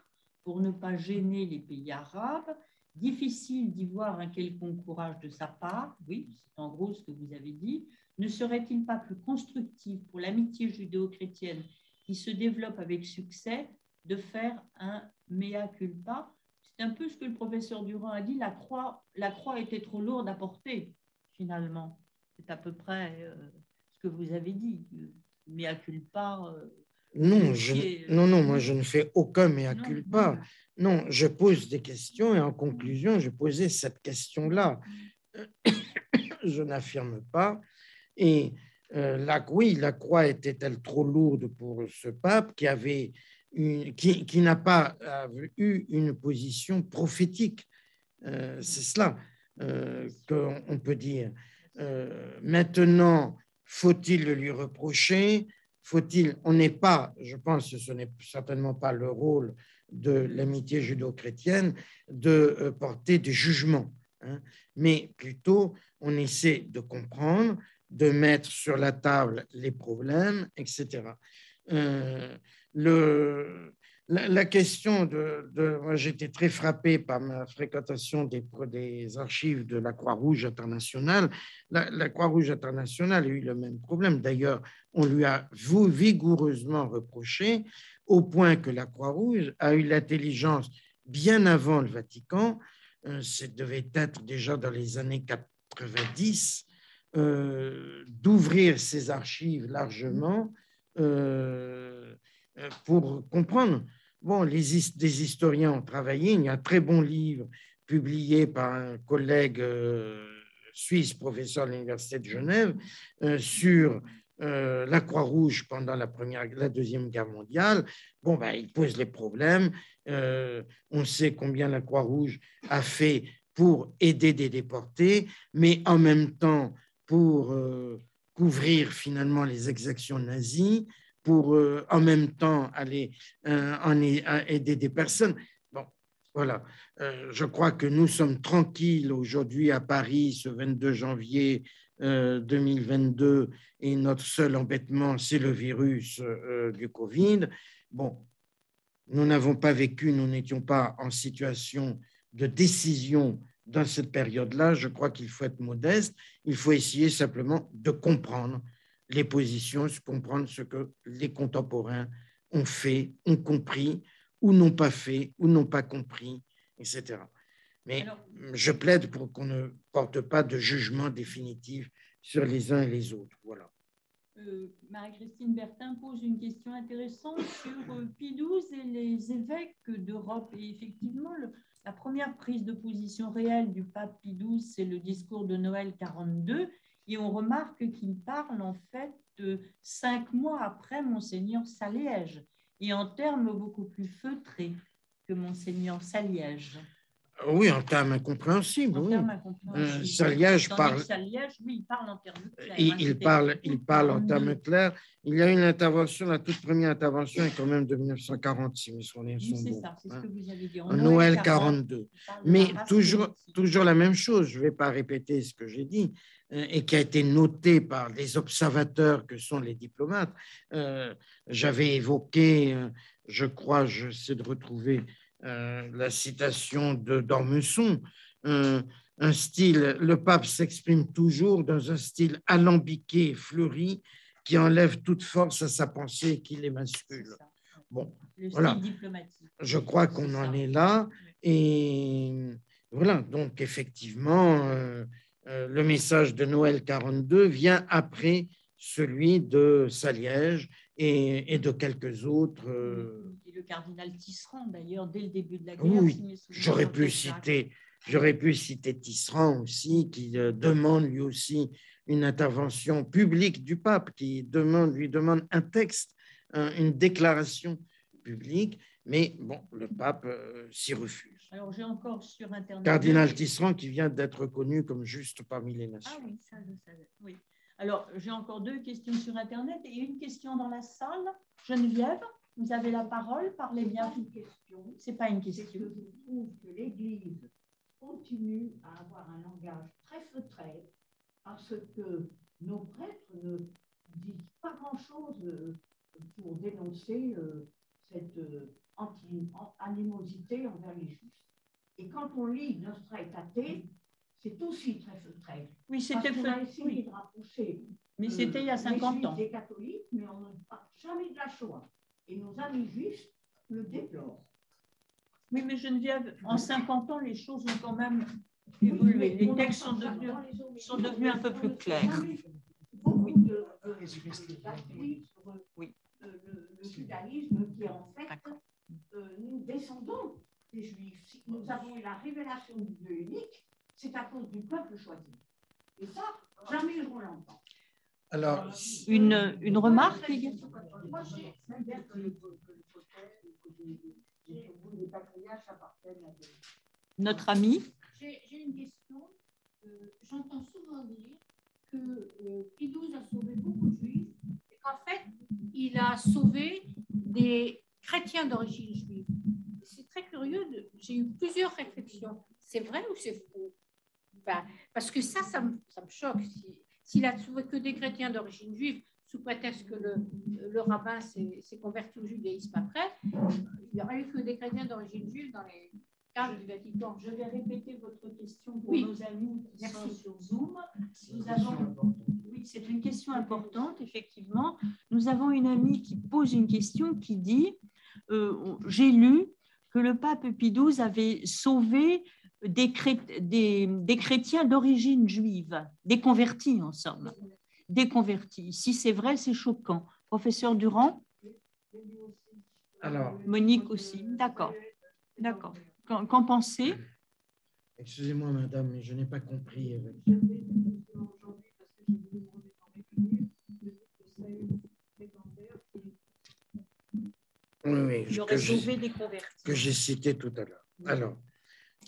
pour ne pas gêner les pays arabes. Difficile d'y voir un quelconque courage de sa part. Oui, c'est en gros ce que vous avez dit. Ne serait-il pas plus constructif pour l'amitié judéo-chrétienne qui se développe avec succès de faire un mea culpa? C'est un peu ce que le professeur Durand a dit, la croix était trop lourde à porter, finalement. C'est à peu près ce que vous avez dit. Mea culpa. Non, moi je ne fais aucun mea culpa. Non, je pose des questions et en conclusion, je posais cette question-là. Je n'affirme pas. Et oui, la croix était-elle trop lourde pour ce pape qui n'a pas eu une position prophétique? C'est cela qu'on peut dire. Maintenant, faut-il le lui reprocher? On n'est pas, je pense que ce n'est certainement pas le rôle de l'amitié judo-chrétienne de porter des jugements, hein, mais plutôt on essaie de comprendre, de mettre sur la table les problèmes, etc. La question moi, j'étais très frappé par ma fréquentation des archives de la Croix-Rouge internationale. La Croix-Rouge internationale a eu le même problème. D'ailleurs, on lui a vigoureusement reproché, au point que la Croix-Rouge a eu l'intelligence, bien avant le Vatican, ça devait être déjà dans les années 90, d'ouvrir ses archives largement pour comprendre. Bon, des historiens ont travaillé. Il y a un très bon livre publié par un collègue suisse, professeur à l'Université de Genève, sur la Croix-Rouge pendant la Deuxième Guerre mondiale. Bon, ben, il pose les problèmes. On sait combien la Croix-Rouge a fait pour aider des déportés, mais en même temps pour couvrir finalement les exactions nazies, pour en même temps aller aider des personnes. Bon, voilà. Je crois que nous sommes tranquilles aujourd'hui à Paris ce 22 janvier 2022 et notre seul embêtement, c'est le virus du Covid. Bon, nous n'avons pas vécu, nous n'étions pas en situation de décision dans cette période-là. Je crois qu'il faut être modeste. Il faut essayer simplement de comprendre les positions, comprendre ce que les contemporains ont fait, ont compris, ou n'ont pas fait, ou n'ont pas compris, etc. Mais je plaide pour qu'on ne porte pas de jugement définitif sur les uns et les autres. Voilà. Marie-Christine Bertin pose une question intéressante sur Pie XII et les évêques d'Europe. Et effectivement, la première prise de position réelle du pape Pie XII, c'est le discours de Noël 42. Et on remarque qu'il parle en fait 5 mois après Monseigneur Saliège et en termes beaucoup plus feutrés que Monseigneur Saliège. Oui, en termes incompréhensibles. En oui. termes incompréhensibles. Saliège parle. Saliège, oui, il parle en termes clairs. Il parle en termes clairs. Il y a une intervention, la toute première intervention est quand même de 1940, si mes souvenirs sont bons. C'est ça, c'est ce que vous avez dit. En Noël 42. Mais toujours la même chose, je ne vais pas répéter ce que j'ai dit, et qui a été noté par les observateurs que sont les diplomates. J'avais évoqué, je crois, j'essaie de retrouver la citation d'Ormesson, un style, le pape s'exprime toujours dans un style alambiqué, fleuri, qui enlève toute force à sa pensée et qui l'émascule. Bon, voilà. Je crois qu'on en est là. Et voilà, donc effectivement, le message de Noël 42 vient après celui de Saliège et de quelques autres. Et le cardinal Tisserand, d'ailleurs, dès le début de la guerre. Oui, j'aurais pu citer Tisserand aussi, qui demande lui aussi une intervention publique du pape, qui lui demande un texte, une déclaration publique, mais bon, le pape s'y refuse. Alors, j'ai encore sur Internet... Cardinal Tisserand, qui vient d'être reconnu comme juste parmi les nations. Ah oui, ça je savais, oui. Alors, j'ai encore 2 questions sur Internet et une question dans la salle. Geneviève, vous avez la parole, parlez bien. Ce n'est pas une question. C'est que je trouve que l'Église continue à avoir un langage très feutré parce que nos prêtres ne disent pas grand-chose pour dénoncer cette animosité envers les Juifs. Et quand on lit Nostra Aetate, c'est aussi très feutré. Oui, c'était fait. On a essayé de rapprocher. Mais c'était il y a 50 ans. Des catholiques, mais on ne parle jamais de la Shoah. Et nos amis juifs le déplorent. Oui, mais Geneviève, en 50 ans, les choses ont quand même évolué. Les textes sont devenus un peu plus clairs. Beaucoup de oui. Le judaïsme qui est en fait, nous descendons des Juifs. Si nous avons eu la révélation du Dieu unique, c'est à cause du peuple choisi. Et ça, jamais ils vont l'entendre. Alors, une remarque? Moi, notre ami. J'ai une question. J'entends souvent dire que Pie XII a sauvé beaucoup de juifs et qu'en fait, il a sauvé des chrétiens d'origine juive. C'est très curieux. J'ai eu plusieurs réflexions. C'est vrai ou c'est faux? Enfin, parce que ça me choque. S'il a sauvé que des chrétiens d'origine juive, sous prétexte que le rabbin s'est converti au judaïsme après, il n'y aurait eu que des chrétiens d'origine juive dans les cadres du Vatican. Je vais répéter votre question pour Oui. nos amis qui Merci. sont sur Zoom. Oui, c'est une question importante, effectivement. Nous avons une amie qui pose une question qui dit j'ai lu que le pape Pie XII avait sauvé des chrétiens d'origine juive, des convertis en somme, des convertis. Si c'est vrai, c'est choquant. Professeur Durand? Alors, Monique aussi. D'accord. D'accord. Qu'en pensez? excusez-moi, madame, mais je n'ai pas compris. Oui, Il aurait sauvé des convertis. que j'ai cité tout à l'heure. Alors,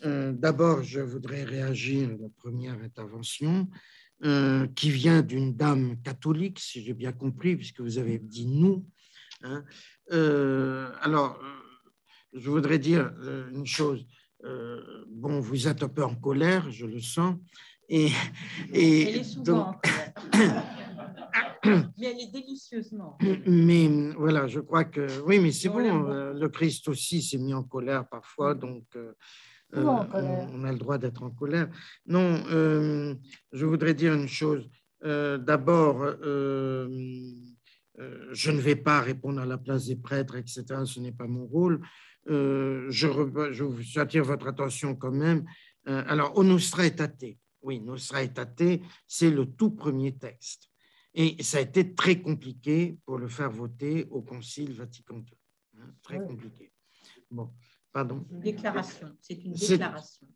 d'abord, je voudrais réagir à la première intervention qui vient d'une dame catholique, si j'ai bien compris, puisque vous avez dit nous. Hein. Je voudrais dire une chose. Bon, vous êtes un peu en colère, je le sens. Et elle est souvent donc, en colère. Mais elle est délicieusement. Mais voilà, je crois que oui, mais c'est On bon. l'aime beaucoup. Le Christ aussi s'est mis en colère parfois, donc En colère. on a le droit d'être en colère. Non, je voudrais dire une chose. D'abord, je ne vais pas répondre à la place des prêtres, etc. Ce n'est pas mon rôle. J'attire votre attention quand même. Alors, au Nostra Aetate, oui, Nostra Aetate, c'est le tout premier texte. Et ça a été très compliqué pour le faire voter au Concile Vatican II. Hein, très compliqué. Bon, pardon. Déclaration. C'est une déclaration.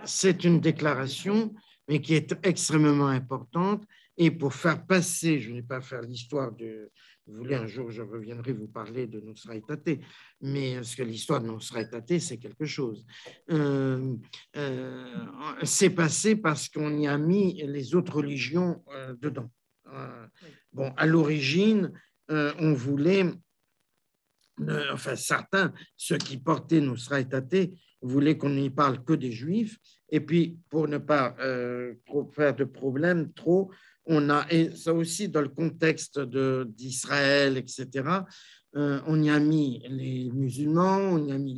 C'est une déclaration, mais qui est extrêmement importante. Et pour faire passer, je ne vais pas faire l'histoire de. Vous voulez, un jour, je reviendrai vous parler de Nostra Aetate, mais parce que l'histoire de Nostra Aetate, c'est quelque chose. C'est passé parce qu'on y a mis les autres religions dedans. Bon, à l'origine, on voulait. Enfin, certains, ceux qui portaient Nostra Aetate, voulaient qu'on n'y parle que des Juifs. Et puis, pour ne pas faire de problème trop, on a, et ça aussi dans le contexte d'Israël, etc., on y a mis les musulmans, on y a mis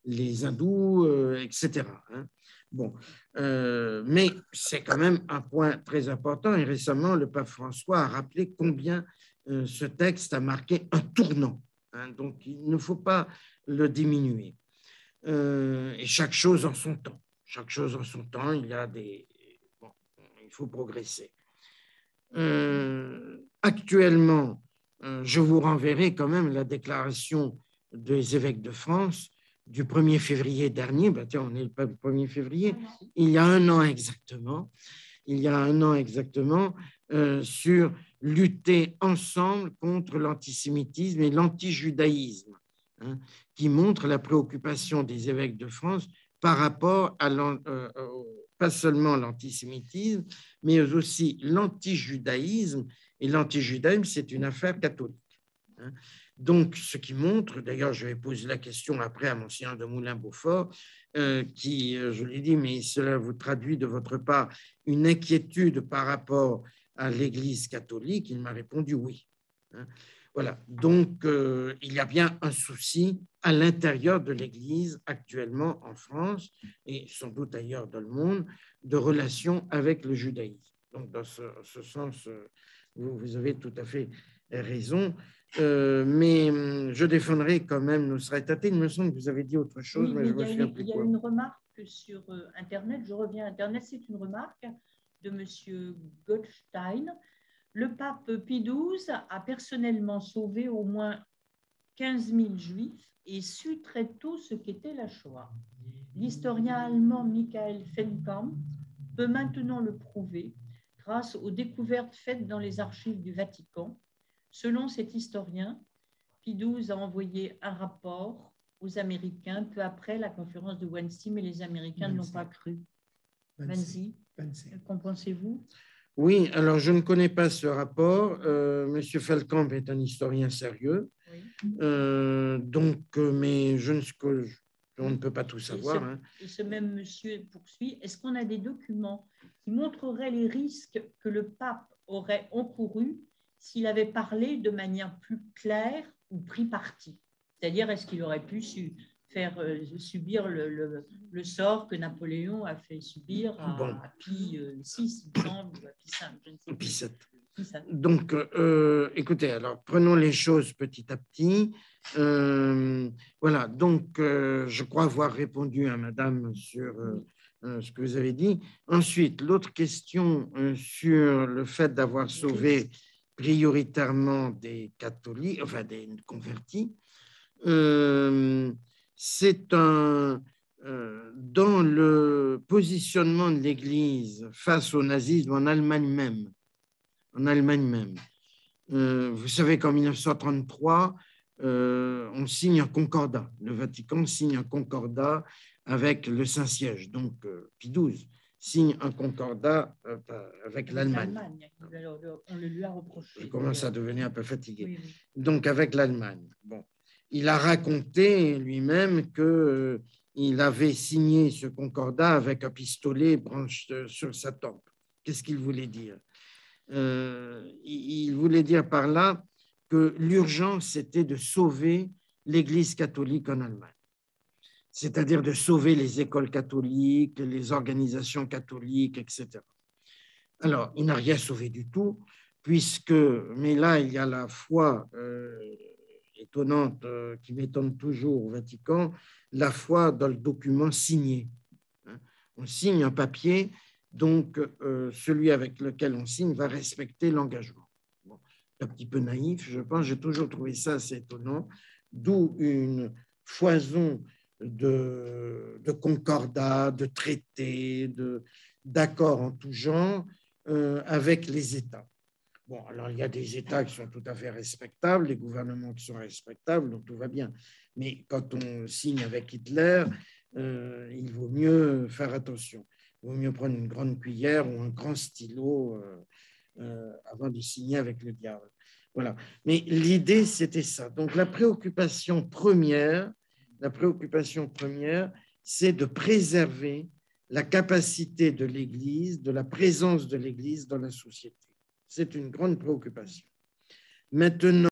les hindous, etc. Hein. Bon, mais c'est quand même un point très important. Et récemment, le pape François a rappelé combien ce texte a marqué un tournant. Hein, donc, il ne faut pas le diminuer. Et chaque chose en son temps. Chaque chose en son temps, il y a des... Bon, il faut progresser. Actuellement, je vous renverrai quand même la déclaration des évêques de France du 1er février dernier. Ben, tiens, on est le 1er février. Il y a un an exactement. Sur lutter ensemble contre l'antisémitisme et l'antijudaïsme, hein, qui montre la préoccupation des évêques de France par rapport à pas seulement l'antisémitisme, mais aussi l'antijudaïsme. Et l'antijudaïsme, c'est une affaire catholique. Hein. Donc, ce qui montre, d'ailleurs, je vais poser la question après à Monseigneur de Moulin-Beaufort, qui, je l'ai dit, mais cela vous traduit de votre part une inquiétude par rapport à l'Église catholique. Il m'a répondu oui. Hein. Voilà, donc il y a bien un souci à l'intérieur de l'Église actuellement en France et sans doute ailleurs dans le monde de relations avec le judaïsme. Donc, dans ce sens, vous avez tout à fait raison. Mais je défendrai quand même Nostra Aetate. Il me semble que vous avez dit autre chose, oui, mais je me souviens plus il y a quoi. une remarque sur Internet. Je reviens à Internet. C'est une remarque de M. Goldstein. Le pape Pie XII a personnellement sauvé au moins 15 000 juifs et su très tôt ce qu'était la Shoah. L'historien allemand Michael Fenkamp peut maintenant le prouver grâce aux découvertes faites dans les archives du Vatican. Selon cet historien, Pie XII a envoyé un rapport aux Américains peu après la conférence de Wannsee, mais les Américains ne l'ont pas cru. Wannsee, qu'en pensez-vous? Oui, alors je ne connais pas ce rapport. Monsieur Feldkamp est un historien sérieux, oui. Mais on ne peut pas tout savoir. Et ce même monsieur poursuit, est-ce qu'on a des documents qui montreraient les risques que le pape aurait encouru s'il avait parlé de manière plus claire ou pris parti? C'est-à-dire, est-ce qu'il aurait pu faire subir le sort que Napoléon a fait subir à Pie VI, il me semble, ou à Pie V, je ne sais plus. Pie VII. Donc, écoutez, alors prenons les choses petit à petit. Voilà, donc je crois avoir répondu à madame sur ce que vous avez dit. Ensuite, l'autre question sur le fait d'avoir sauvé prioritairement des catholiques, enfin des convertis, c'est dans le positionnement de l'Église face au nazisme en Allemagne même. Vous savez qu'en 1933, on signe un concordat. Le Vatican signe un concordat avec le Saint-Siège. Donc, Pie XII signe un concordat avec l'Allemagne. On le lui a reproché. Je commence à devenir un peu fatigué. Oui, oui. Donc, avec l'Allemagne. Bon. Il a raconté lui-même qu'il avait signé ce concordat avec un pistolet branché sur sa tempe. Qu'est-ce qu'il voulait dire? Il voulait dire par là que l'urgence, c'était de sauver l'Église catholique en Allemagne, c'est-à-dire de sauver les écoles catholiques, les organisations catholiques, etc. Alors, il n'a rien sauvé du tout, mais là, il y a la foi étonnante qui m'étonne toujours au Vatican, la foi dans le document signé. On signe un papier, donc celui avec lequel on signe va respecter l'engagement. Bon, un petit peu naïf, je pense, j'ai toujours trouvé ça assez étonnant, d'où une foison de concordats, de traités, d'accords en tout genre avec les États. Bon, alors il y a des États qui sont tout à fait respectables, des gouvernements qui sont respectables, donc tout va bien. Mais quand on signe avec Hitler, il vaut mieux faire attention. Il vaut mieux prendre une grande cuillère ou un grand stylo avant de signer avec le diable. Voilà. Mais l'idée, c'était ça. Donc la préoccupation première, c'est de préserver la capacité de l'Église, de la présence de l'Église dans la société. C'est une grande préoccupation. Maintenant,